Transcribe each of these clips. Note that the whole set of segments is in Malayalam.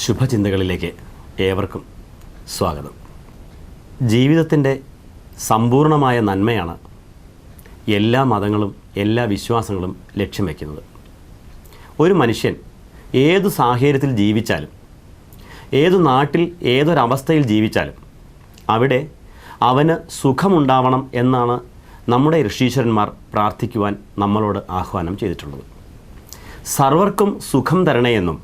ശുഭചിന്തകളിലേക്ക് ഏവർക്കും സ്വാഗതം. ജീവിതത്തിൻ്റെ സമ്പൂർണമായ നന്മയാണ് എല്ലാ മതങ്ങളും എല്ലാ വിശ്വാസങ്ങളും ലക്ഷ്യം വയ്ക്കുന്നത്. ഒരു മനുഷ്യൻ ഏതു സാഹചര്യത്തിൽ ജീവിച്ചാലും, ഏതു നാട്ടിൽ ഏതൊരവസ്ഥയിൽ ജീവിച്ചാലും അവിടെ അവന് സുഖമുണ്ടാവണം എന്നാണ് നമ്മുടെ ഋഷീശ്വരന്മാർ പ്രാർത്ഥിക്കുവാൻ നമ്മളോട് ആഹ്വാനം ചെയ്തിട്ടുള്ളത്. സർവർക്കും സുഖം തരണേയെന്നും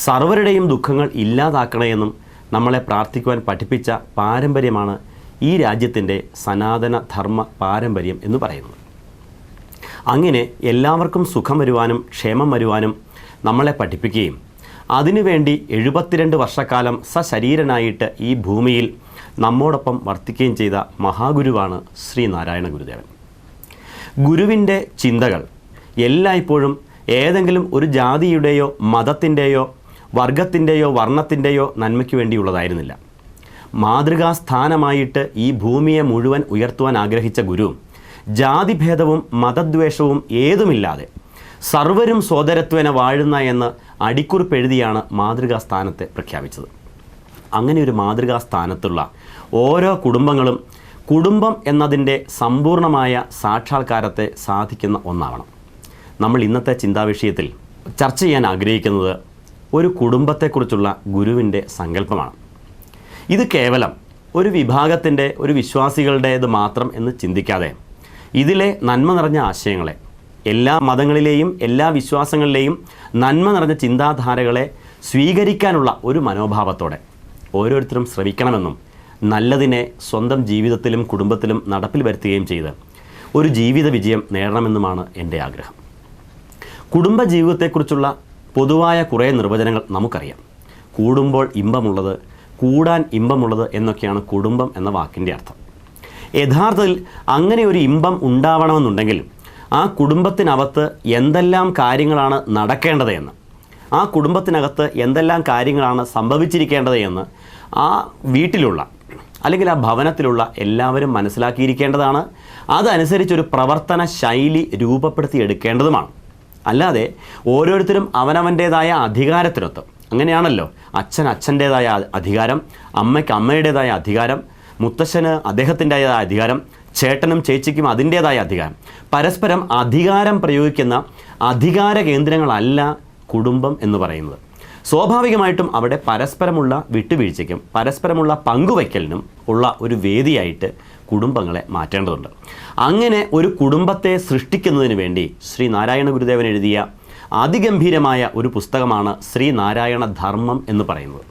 സർവരുടെയും ദുഃഖങ്ങൾ ഇല്ലാതാക്കണമെന്നും നമ്മളെ പ്രാർത്ഥിക്കുവാൻ പഠിപ്പിച്ച പാരമ്പര്യമാണ് ഈ രാജ്യത്തിൻ്റെ സനാതന ധർമ്മ പാരമ്പര്യം എന്ന് പറയുന്നത്. അങ്ങനെ എല്ലാവർക്കും സുഖം വരുവാനും ക്ഷേമം വരുവാനും നമ്മളെ പഠിപ്പിക്കുകയും അതിനുവേണ്ടി 72 വർഷക്കാലം സശരീരനായിട്ട് ഈ ഭൂമിയിൽ നമ്മോടൊപ്പം വർത്തിക്കുകയും ചെയ്ത മഹാഗുരുവാണ് ശ്രീനാരായണ ഗുരുദേവൻ. ഗുരുവിൻ്റെ ചിന്തകൾ എല്ലായ്പ്പോഴും ഏതെങ്കിലും ഒരു ജാതിയുടെയോ മതത്തിൻ്റെയോ വർഗത്തിൻ്റെയോ വർണ്ണത്തിൻ്റെയോ നന്മയ്ക്ക് വേണ്ടിയുള്ളതായിരുന്നില്ല. മാതൃകാസ്ഥാനമായിട്ട് ഈ ഭൂമിയെ മുഴുവൻ ഉയർത്തുവാൻ ആഗ്രഹിച്ച ഗുരു ജാതിഭേദവും മതദ്വേഷവും ഏതുമില്ലാതെ സർവരും സോദരത്വേന വാഴുന്ന എന്ന് അടിക്കുറിപ്പെഴുതിയാണ് മാതൃകാസ്ഥാനത്തെ പ്രഖ്യാപിച്ചത്. അങ്ങനെ ഒരു മാതൃകാസ്ഥാനത്തുള്ള ഓരോ കുടുംബങ്ങളും കുടുംബം എന്നതിൻ്റെ സമ്പൂർണമായ സാക്ഷാത്കാരത്തെ സാധിക്കുന്ന ഒന്നാവണം. നമ്മൾ ഇന്നത്തെ ചിന്താവിഷയത്തിൽ ചർച്ച ചെയ്യാൻ ആഗ്രഹിക്കുന്നത് ഒരു കുടുംബത്തെക്കുറിച്ചുള്ള ഗുരുവിൻ്റെ സങ്കല്പമാണ്. ഇത് കേവലം ഒരു വിഭാഗത്തിൻ്റെ ഒരു വിശ്വാസികളുടേത് മാത്രം എന്ന് ചിന്തിക്കാതെ ഇതിലെ നന്മ നിറഞ്ഞ ആശയങ്ങളെ, എല്ലാ മതങ്ങളിലെയും എല്ലാ വിശ്വാസങ്ങളിലെയും നന്മ നിറഞ്ഞ ചിന്താധാരകളെ സ്വീകരിക്കാനുള്ള ഒരു മനോഭാവത്തോടെ ഓരോരുത്തരും ശ്രമിക്കണമെന്നും നല്ലതിനെ സ്വന്തം ജീവിതത്തിലും കുടുംബത്തിലും നടപ്പിൽ വരുത്തുകയും ചെയ്ത് ഒരു ജീവിത വിജയം നേടണമെന്നുമാണ് എൻ്റെ ആഗ്രഹം. കുടുംബ ജീവിതത്തെക്കുറിച്ചുള്ള പൊതുവായ കുറേ നിർവചനങ്ങൾ നമുക്കറിയാം. കൂടുമ്പോൾ ഇമ്പമുള്ളത്, കൂടാൻ ഇമ്പമുള്ളത് എന്നൊക്കെയാണ് കുടുംബം എന്ന വാക്കിൻ്റെ അർത്ഥം. യഥാർത്ഥത്തിൽ അങ്ങനെ ഒരു ഇമ്പം ഉണ്ടാവണമെന്നുണ്ടെങ്കിൽ ആ കുടുംബത്തിനകത്ത് എന്തെല്ലാം കാര്യങ്ങളാണ് നടക്കേണ്ടത് എന്ന്, ആ കുടുംബത്തിനകത്ത് എന്തെല്ലാം കാര്യങ്ങളാണ് സംഭവിച്ചിരിക്കേണ്ടത് എന്ന് ആ വീട്ടിലുള്ള അല്ലെങ്കിൽ ആ ഭവനത്തിലുള്ള എല്ലാവരും മനസ്സിലാക്കിയിരിക്കേണ്ടതാണ്. അതനുസരിച്ചൊരു പ്രവർത്തന ശൈലി രൂപപ്പെടുത്തിയെടുക്കേണ്ടതുമാണ്. അല്ലാതെ ഓരോരുത്തരും അവനവൻ്റേതായ അധികാരത്തിനൊത്ത്, അങ്ങനെയാണല്ലോ അച്ഛൻ അച്ഛൻ്റേതായ അധികാരം, അമ്മയ്ക്ക് അമ്മയുടേതായ അധികാരം, മുത്തശ്ശന് അദ്ദേഹത്തിൻ്റേതായ അധികാരം, ചേട്ടനും ചേച്ചിക്കും അതിൻ്റേതായ അധികാരം, പരസ്പരം അധികാരം പ്രയോഗിക്കുന്ന അധികാര കേന്ദ്രങ്ങളല്ല കുടുംബം എന്ന് പറയുന്നത്. സ്വാഭാവികമായിട്ടും അവിടെ പരസ്പരമുള്ള വിട്ടുവീഴ്ചയ്ക്കും പരസ്പരമുള്ള പങ്കുവയ്ക്കലിനും ഉള്ള ഒരു വേദിയായിട്ട് കുടുംബങ്ങളെ മാറ്റേണ്ടതുണ്ട്. അങ്ങനെ ഒരു കുടുംബത്തെ സൃഷ്ടിക്കുന്നതിന് വേണ്ടി ശ്രീനാരായണ ഗുരുദേവൻ എഴുതിയ അതിഗംഭീരമായ ഒരു പുസ്തകമാണ് ശ്രീനാരായണ ധർമ്മം എന്ന് പറയുന്നത്.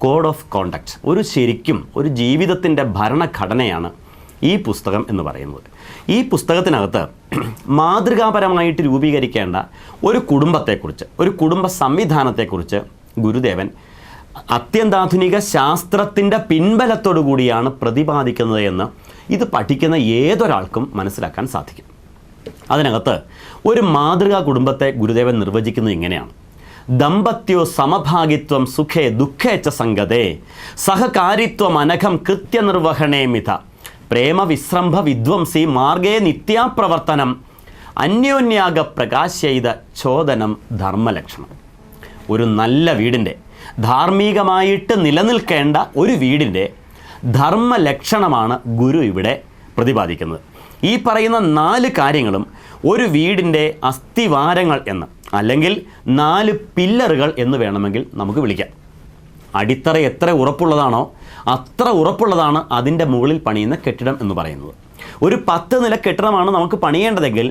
കോഡ് ഓഫ് കോണ്ടക്റ്റ്, ശരിക്കും ഒരു ജീവിതത്തിൻ്റെ ഭരണഘടനയാണ് ഈ പുസ്തകം എന്ന് പറയുന്നത്. ഈ പുസ്തകത്തിനകത്ത് മാതൃകാപരമായിട്ട് രൂപീകരിക്കേണ്ട ഒരു കുടുംബത്തെക്കുറിച്ച്, ഒരു കുടുംബ സംവിധാനത്തെക്കുറിച്ച് ഗുരുദേവൻ അത്യന്താധുനിക ശാസ്ത്രത്തിൻ്റെ പിൻബലത്തോടു കൂടിയാണ് പ്രതിപാദിക്കുന്നത് എന്ന് ഇത് പഠിക്കുന്ന ഏതൊരാൾക്കും മനസ്സിലാക്കാൻ സാധിക്കും. അതിനകത്ത് ഒരു മാതൃകാ കുടുംബത്തെ ഗുരുദേവൻ നിർവചിക്കുന്നത് ഇങ്ങനെയാണ്: ദമ്പത്യോ സമഭാഗിത്വം സുഖേ ദുഃഖേച്ച സംഗതേ സഹകാരിത്വം അനഘം കൃത്യനിർവഹണേ മിഥ പ്രേമവിശ്രംഭ വിധ്വംസി മാർഗേ നിത്യാപ്രവർത്തനം അന്യോന്യാഗ പ്രകാശയിത ചോദനം ധർമ്മലക്ഷണം. ഒരു നല്ല വീടിൻ്റെ, ധാർമ്മികമായിട്ട് നിലനിൽക്കേണ്ട ഒരു വീടിൻ്റെ ധർമ്മലക്ഷണമാണ് ഗുരു ഇവിടെ പ്രതിപാദിക്കുന്നത്. ഈ പറയുന്ന 4 കാര്യങ്ങളും ഒരു വീടിൻ്റെ അസ്ഥിവാരങ്ങൾ എന്ന്, അല്ലെങ്കിൽ 4 പില്ലറുകൾ എന്ന് വേണമെങ്കിൽ നമുക്ക് വിളിക്കാം. അടിത്തറ എത്ര ഉറപ്പുള്ളതാണോ അത്ര ഉറപ്പുള്ളതാണ് അതിൻ്റെ മുകളിൽ പണിയുന്ന കെട്ടിടം എന്ന് പറയുന്നത്. ഒരു 10 നില കെട്ടിടമാണ് നമുക്ക് പണിയേണ്ടതെങ്കിൽ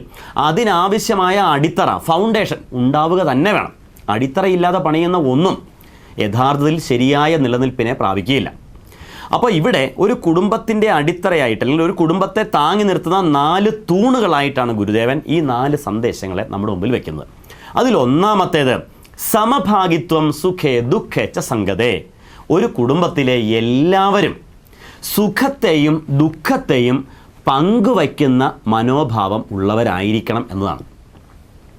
അതിനാവശ്യമായ അടിത്തറ, ഫൗണ്ടേഷൻ ഉണ്ടാവുക തന്നെ വേണം. അടിത്തറയില്ലാതെ പണിയുന്ന ഒന്നും യഥാർത്ഥത്തിൽ ശരിയായ നിലനിൽപ്പിനെ പ്രാപിക്കുകയില്ല. അപ്പോൾ ഇവിടെ ഒരു കുടുംബത്തിൻ്റെ അടിത്തറയായിട്ട്, അല്ലെങ്കിൽ ഒരു കുടുംബത്തെ താങ്ങി നിർത്തുന്ന 4 തൂണുകളായിട്ടാണ് ഗുരുദേവൻ ഈ 4 സന്ദേശങ്ങളെ നമ്മുടെ മുമ്പിൽ വയ്ക്കുന്നത്. അതിലൊന്നാമത്തേത് സമഭാഗിത്വം സുഖേ ദുഃഖേച്ച സംഗതേ. ഒരു കുടുംബത്തിലെ എല്ലാവരും സുഖത്തെയും ദുഃഖത്തെയും പങ്കുവയ്ക്കുന്ന മനോഭാവം ഉള്ളവരായിരിക്കണം എന്നതാണ്.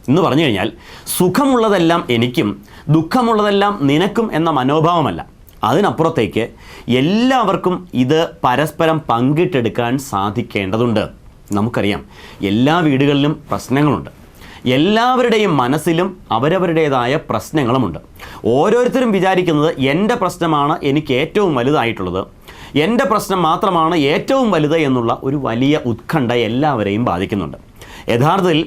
എന്ന് പറഞ്ഞു കഴിഞ്ഞാൽ സുഖമുള്ളതെല്ലാം എനിക്കും ദുഃഖമുള്ളതെല്ലാം നിനക്കും എന്ന മനോഭാവമല്ല. അതിനപ്പുറത്തേക്ക് എല്ലാവർക്കും ഇത് പരസ്പരം പങ്കിട്ടെടുക്കാൻ സാധിക്കേണ്ടതുണ്ട്. നമുക്കറിയാം എല്ലാ വീടുകളിലും പ്രശ്നങ്ങളുണ്ട്. എല്ലാവരുടെയും മനസ്സിലും അവരവരുടേതായ പ്രശ്നങ്ങളുമുണ്ട്. ഓരോരുത്തരും വിചാരിക്കുന്നത് എൻ്റെ പ്രശ്നമാണ് എനിക്ക് ഏറ്റവും വലുതായിട്ടുള്ളത്, എൻ്റെ പ്രശ്നം മാത്രമാണ് ഏറ്റവും വലുത് എന്നുള്ള ഒരു വലിയ ഉത്കണ്ഠ എല്ലാവരെയും ബാധിക്കുന്നുണ്ട്. യഥാർത്ഥത്തിൽ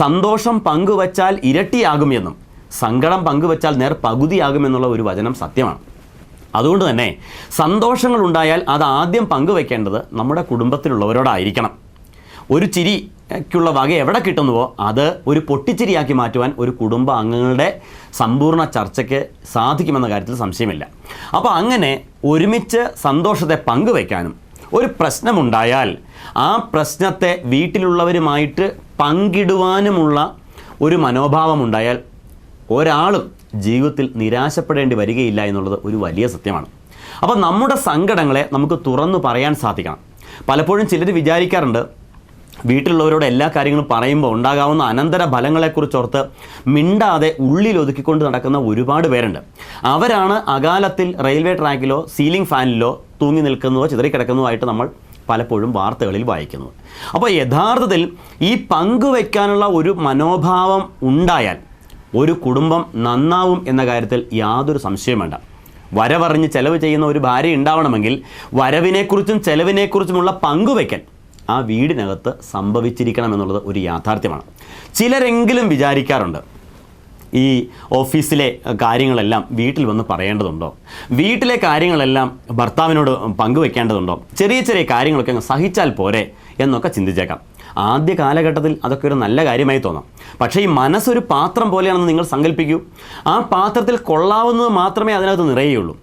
സന്തോഷം പങ്കുവച്ചാൽ ഇരട്ടിയാകുമെന്നും സങ്കടം പങ്കുവച്ചാൽ നേർ പകുതിയാകുമെന്നുള്ള ഒരു വചനം സത്യമാണ്. അതുകൊണ്ട് തന്നെ സന്തോഷങ്ങൾ ഉണ്ടായാൽ അത് ആദ്യം പങ്കുവെക്കേണ്ടത് നമ്മുടെ കുടുംബത്തിലുള്ളവരോടായിരിക്കണം. ഒരു ചിരിക്കുള്ള വക എവിടെ കിട്ടുന്നുവോ അത് ഒരു പൊട്ടിച്ചിരിയാക്കി മാറ്റുവാൻ ഒരു കുടുംബ അംഗങ്ങളുടെ സമ്പൂർണ്ണ ചർച്ചയ്ക്ക് സാധിക്കുമെന്ന കാര്യത്തിൽ സംശയമില്ല. അപ്പോൾ അങ്ങനെ ഒരുമിച്ച് സന്തോഷത്തെ പങ്കുവെക്കാനും ഒരു പ്രശ്നമുണ്ടായാൽ ആ പ്രശ്നത്തെ വീട്ടിലുള്ളവരുമായിട്ട് പങ്കിടുവാനുമുള്ള ഒരു മനോഭാവമുണ്ടായാൽ ഒരാളും ജീവിതത്തിൽ നിരാശപ്പെടേണ്ടി വരികയില്ല എന്നുള്ളത് ഒരു വലിയ സത്യമാണ്. അപ്പോൾ നമ്മുടെ സങ്കടങ്ങളെ നമുക്ക് തുറന്നു പറയാൻ സാധിക്കണം. പലപ്പോഴും ചിലർ വിചാരിക്കാറുണ്ട്, വീട്ടിലുള്ളവരോട് എല്ലാ കാര്യങ്ങളും പറയുമ്പോൾ ഉണ്ടാകാവുന്ന അനന്തര ഫലങ്ങളെക്കുറിച്ചോർത്ത് മിണ്ടാതെ ഉള്ളിൽ ഒതുക്കിക്കൊണ്ട് നടക്കുന്ന ഒരുപാട് പേരുണ്ട്. അവരാണ് അകാലത്തിൽ റെയിൽവേ ട്രാക്കിലോ സീലിംഗ് ഫാനിലോ തൂങ്ങി നിൽക്കുന്നതോ ചിതറിക്കിടക്കുന്നതോ ആയിട്ട് നമ്മൾ പലപ്പോഴും വാർത്തകളിൽ വായിക്കുന്നത്. അപ്പോൾ യഥാർത്ഥത്തിൽ ഈ പങ്കുവെക്കാനുള്ള ഒരു മനോഭാവം ഉണ്ടായാൽ ഒരു കുടുംബം നന്നാവും എന്ന കാര്യത്തിൽ യാതൊരു സംശയവും വേണ്ട. വരവറിഞ്ഞ് ചെലവ് ചെയ്യുന്ന ഒരു ഭാര്യ ഉണ്ടാവണമെങ്കിൽ വരവിനെക്കുറിച്ചും ചെലവിനെക്കുറിച്ചുമുള്ള പങ്കുവെക്കൽ ആ വീടിനകത്ത് സംഭവിച്ചിരിക്കണം എന്നുള്ളത് ഒരു യാഥാർത്ഥ്യമാണ്. ചിലരെങ്കിലും വിചാരിക്കാറുണ്ട്, ഈ ഓഫീസിലെ കാര്യങ്ങളെല്ലാം വീട്ടിൽ വന്ന് പറയേണ്ടതുണ്ടോ, വീട്ടിലെ കാര്യങ്ങളെല്ലാം ഭർത്താവിനോട് പങ്കുവെക്കേണ്ടതുണ്ടോ, ചെറിയ ചെറിയ കാര്യങ്ങളൊക്കെ അങ്ങ് സഹിച്ചാൽ പോരെ എന്നൊക്കെ ചിന്തിച്ചേക്കാം. ആദ്യ കാലഘട്ടത്തിൽ അതൊക്കെ ഒരു നല്ല കാര്യമായി തോന്നാം. പക്ഷേ ഈ മനസ്സൊരു പാത്രം പോലെയാണെന്ന് നിങ്ങൾ സങ്കല്പിക്കൂ. ആ പാത്രത്തിൽ കൊള്ളാവുന്നത് മാത്രമേ അതിനകത്ത് നിറയുകയുള്ളൂ.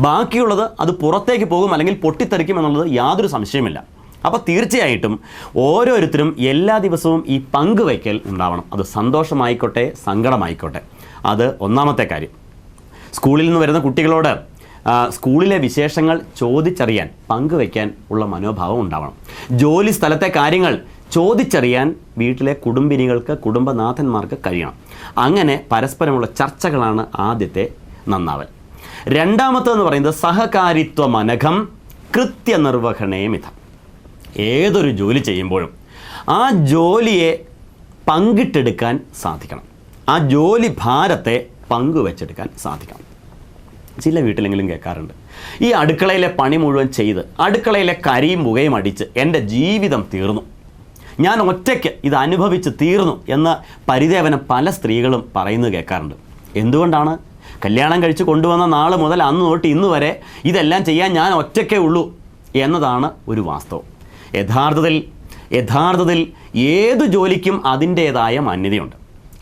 ബാക്കിയുള്ളത് അത് പുറത്തേക്ക് പോകും, അല്ലെങ്കിൽ പൊട്ടിത്തെറിക്കും എന്നുള്ളത് യാതൊരു സംശയമില്ല. അപ്പോൾ തീർച്ചയായിട്ടും ഓരോരുത്തരും എല്ലാ ദിവസവും ഈ പങ്കുവയ്ക്കൽ ഉണ്ടാവണം. അത് സന്തോഷമായിക്കോട്ടെ സങ്കടമായിക്കോട്ടെ. അത് ഒന്നാമത്തെ കാര്യം. സ്കൂളിൽ നിന്ന് വരുന്ന കുട്ടികളോട് സ്കൂളിലെ വിശേഷങ്ങൾ ചോദിച്ചറിയാൻ പങ്കുവയ്ക്കാൻ ഉള്ള മനോഭാവം ഉണ്ടാവണം. ജോലി സ്ഥലത്തെ കാര്യങ്ങൾ ചോദിച്ചറിയാൻ വീട്ടിലെ കുടുംബിനികൾക്ക് കുടുംബനാഥന്മാർക്ക് കഴിയണം. അങ്ങനെ പരസ്പരമുള്ള ചർച്ചകളാണ് ആദ്യത്തെ നന്നാവൽ. രണ്ടാമത്തേന്ന് പറയുന്നത് സഹകാരിത്വമനഘം കൃത്യനിർവഹണേമിതം. ഏതൊരു ജോലി ചെയ്യുമ്പോഴും ആ ജോലിയെ പങ്കിട്ടെടുക്കാൻ സാധിക്കണം. ആ ജോലി ഭാരത്തെ പങ്കുവെച്ചെടുക്കാൻ സാധിക്കണം. ചില വീട്ടിലെങ്കിലും കേൾക്കാറുണ്ട്, ഈ അടുക്കളയിലെ പണി മുഴുവൻ ചെയ്ത് അടുക്കളയിലെ കരിയും പുകയും അടിച്ച് എൻ്റെ ജീവിതം തീർന്നു, ഞാൻ ഒറ്റയ്ക്ക് ഇത് അനുഭവിച്ച് തീർന്നു എന്ന പരിദേവനം പല സ്ത്രീകളും പറയുന്നത് കേൾക്കാറുണ്ട്. എന്തുകൊണ്ടാണ്? കല്യാണം കഴിച്ച് കൊണ്ടുവന്ന നാൾ മുതൽ അന്ന് തൊട്ട് ഇന്ന് വരെ ഇതെല്ലാം ചെയ്യാൻ ഞാൻ ഒറ്റയ്ക്കേ ഉള്ളൂ എന്നതാണ് ഒരു വാസ്തവം. യഥാർത്ഥത്തിൽ ഏതു ജോലിക്കും അതിൻ്റേതായ മാന്യതയുണ്ട്.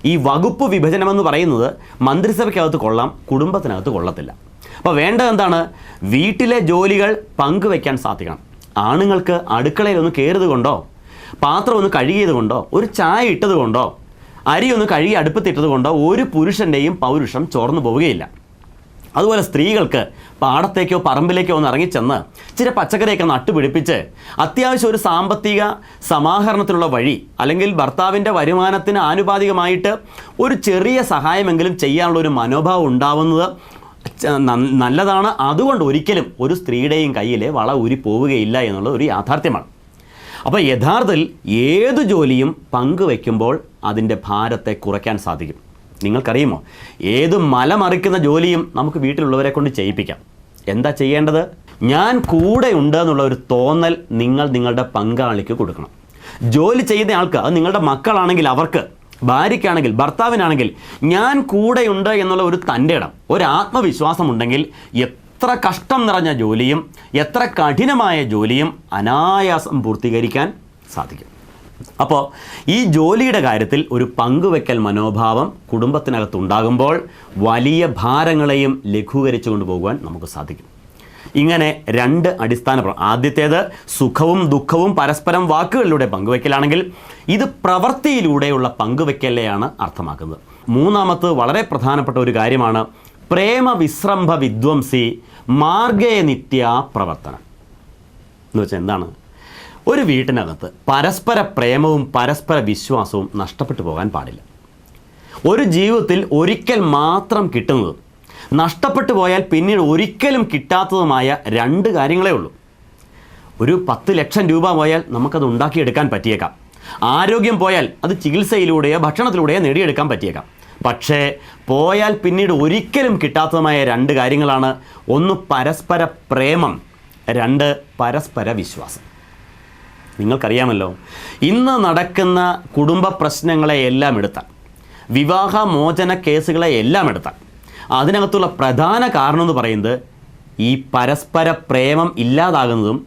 ഈ വകുപ്പ് വിഭജനമെന്ന് പറയുന്നത് മന്ത്രിസഭയ്ക്കകത്ത് കൊള്ളാം, കുടുംബത്തിനകത്ത് കൊള്ളത്തില്ല. അപ്പോൾ വേണ്ടത് എന്താണ്? വീട്ടിലെ ജോലികൾ പങ്കുവയ്ക്കാൻ സാധിക്കണം. ആണുങ്ങൾക്ക് അടുക്കളയിൽ ഒന്ന് കയറിയത് കൊണ്ടോ, പാത്രം ഒന്ന് കഴുകിയത് കൊണ്ടോ, ഒരു ചായ ഇട്ടത് കൊണ്ടോ, അരി ഒന്ന് കഴുകി അടുപ്പത്തിട്ടത് കൊണ്ടോ ഒരു പുരുഷൻ്റെയും പൗരുഷം ചോർന്നു പോവുകയില്ല. അതുപോലെ സ്ത്രീകൾക്ക് പാടത്തേക്കോ പറമ്പിലേക്കോ ഒന്ന് ഇറങ്ങിച്ചെന്ന് ഇച്ചിരി പച്ചക്കറിയൊക്കെ നട്ടുപിടിപ്പിച്ച് അത്യാവശ്യം ഒരു സാമ്പത്തിക സമാഹരണത്തിനുള്ള വഴി, അല്ലെങ്കിൽ ഭർത്താവിൻ്റെ വരുമാനത്തിന് ആനുപാതികമായിട്ട് ഒരു ചെറിയ സഹായമെങ്കിലും ചെയ്യാനുള്ള ഒരു മനോഭാവം ഉണ്ടാവുന്നത് നല്ലതാണ്. അതുകൊണ്ട് ഒരിക്കലും ഒരു സ്ത്രീയുടെയും കയ്യിലെ വള ഊരി പോവുകയില്ല എന്നുള്ള ഒരു യാഥാർത്ഥ്യമാണ്. അപ്പോൾ യഥാർത്ഥത്തിൽ ഏതു ജോലിയും പങ്കുവയ്ക്കുമ്പോൾ അതിൻ്റെ ഭാരത്തെ കുറയ്ക്കാൻ സാധിക്കും. നിങ്ങൾക്കറിയുമോ, ഏത് മലമറിക്കുന്ന ജോലിയും നമുക്ക് വീട്ടിലുള്ളവരെ കൊണ്ട് ചെയ്യിപ്പിക്കാം. എന്താ ചെയ്യേണ്ടത്? ഞാൻ കൂടെ ഉണ്ട് എന്നുള്ള ഒരു തോന്നൽ നിങ്ങൾ നിങ്ങളുടെ പങ്കാളിക്ക് കൊടുക്കണം. ജോലി ചെയ്യുന്ന ആൾക്ക്, അത് നിങ്ങളുടെ മക്കളാണെങ്കിൽ അവർക്ക്, ഭാര്യയ്ക്കാണെങ്കിൽ ഭർത്താവിനാണെങ്കിൽ, ഞാൻ കൂടെയുണ്ട് എന്നുള്ള ഒരു തൻ്റെ ഇടം, ഒരു ആത്മവിശ്വാസം ഉണ്ടെങ്കിൽ എത്ര കഷ്ടം നിറഞ്ഞ ജോലിയും എത്ര കഠിനമായ ജോലിയും അനായാസം പൂർത്തീകരിക്കാൻ സാധിക്കും. അപ്പോൾ ഈ ജോലിയുടെ കാര്യത്തിൽ ഒരു പങ്കുവെക്കൽ മനോഭാവം കുടുംബത്തിനകത്തുണ്ടാകുമ്പോൾ വലിയ ഭാരങ്ങളെയും ലഘൂകരിച്ചു കൊണ്ടുപോകുവാൻ നമുക്ക് സാധിക്കും. ഇങ്ങനെ രണ്ട് അടിസ്ഥാന ആദ്യത്തേത് സുഖവും ദുഃഖവും പരസ്പരം വാക്കുകളിലൂടെ പങ്കുവെക്കലാണെങ്കിൽ ഇത് പ്രവൃത്തിയിലൂടെയുള്ള പങ്കുവെക്കലെയാണ് അർത്ഥമാക്കുന്നത്. മൂന്നാമത് വളരെ പ്രധാനപ്പെട്ട ഒരു കാര്യമാണ് പ്രേമ വിശ്രംഭ വിദ്വംസി മാർഗേ നിത്യ പ്രവർത്തനം എന്ന് വെച്ചാൽ എന്താണ്? ഒരു വീട്ടിനകത്ത് പരസ്പര പ്രേമവും പരസ്പര വിശ്വാസവും നഷ്ടപ്പെട്ടു പോകാൻ പാടില്ല. ഒരു ജീവിതത്തിൽ ഒരിക്കൽ മാത്രം കിട്ടുന്നതും നഷ്ടപ്പെട്ടു പോയാൽ പിന്നീട് ഒരിക്കലും കിട്ടാത്തതുമായ രണ്ട് കാര്യങ്ങളേ ഉള്ളൂ. ഒരു 10 ലക്ഷം രൂപ പോയാൽ നമുക്കത് ഉണ്ടാക്കിയെടുക്കാൻ പറ്റിയേക്കാം. ആരോഗ്യം പോയാൽ അത് ചികിത്സയിലൂടെയോ ഭക്ഷണത്തിലൂടെയോ നേടിയെടുക്കാൻ പറ്റിയേക്കാം. പക്ഷേ പോയാൽ പിന്നീട് ഒരിക്കലും കിട്ടാത്തതുമായ രണ്ട് കാര്യങ്ങളാണ്. ഒന്ന് പരസ്പര പ്രേമം, രണ്ട് പരസ്പര വിശ്വാസം. നിങ്ങൾക്കറിയാമല്ലോ, ഇന്ന് നടക്കുന്ന കുടുംബ പ്രശ്നങ്ങളെ എല്ലാം എടുത്താൽ, വിവാഹമോചന കേസുകളെ എല്ലാം എടുത്താൽ അതിനകത്തുള്ള പ്രധാന കാരണം എന്ന് പറയുന്നത് ഈ പരസ്പര പ്രേമം ഇല്ലാതാകുന്നതും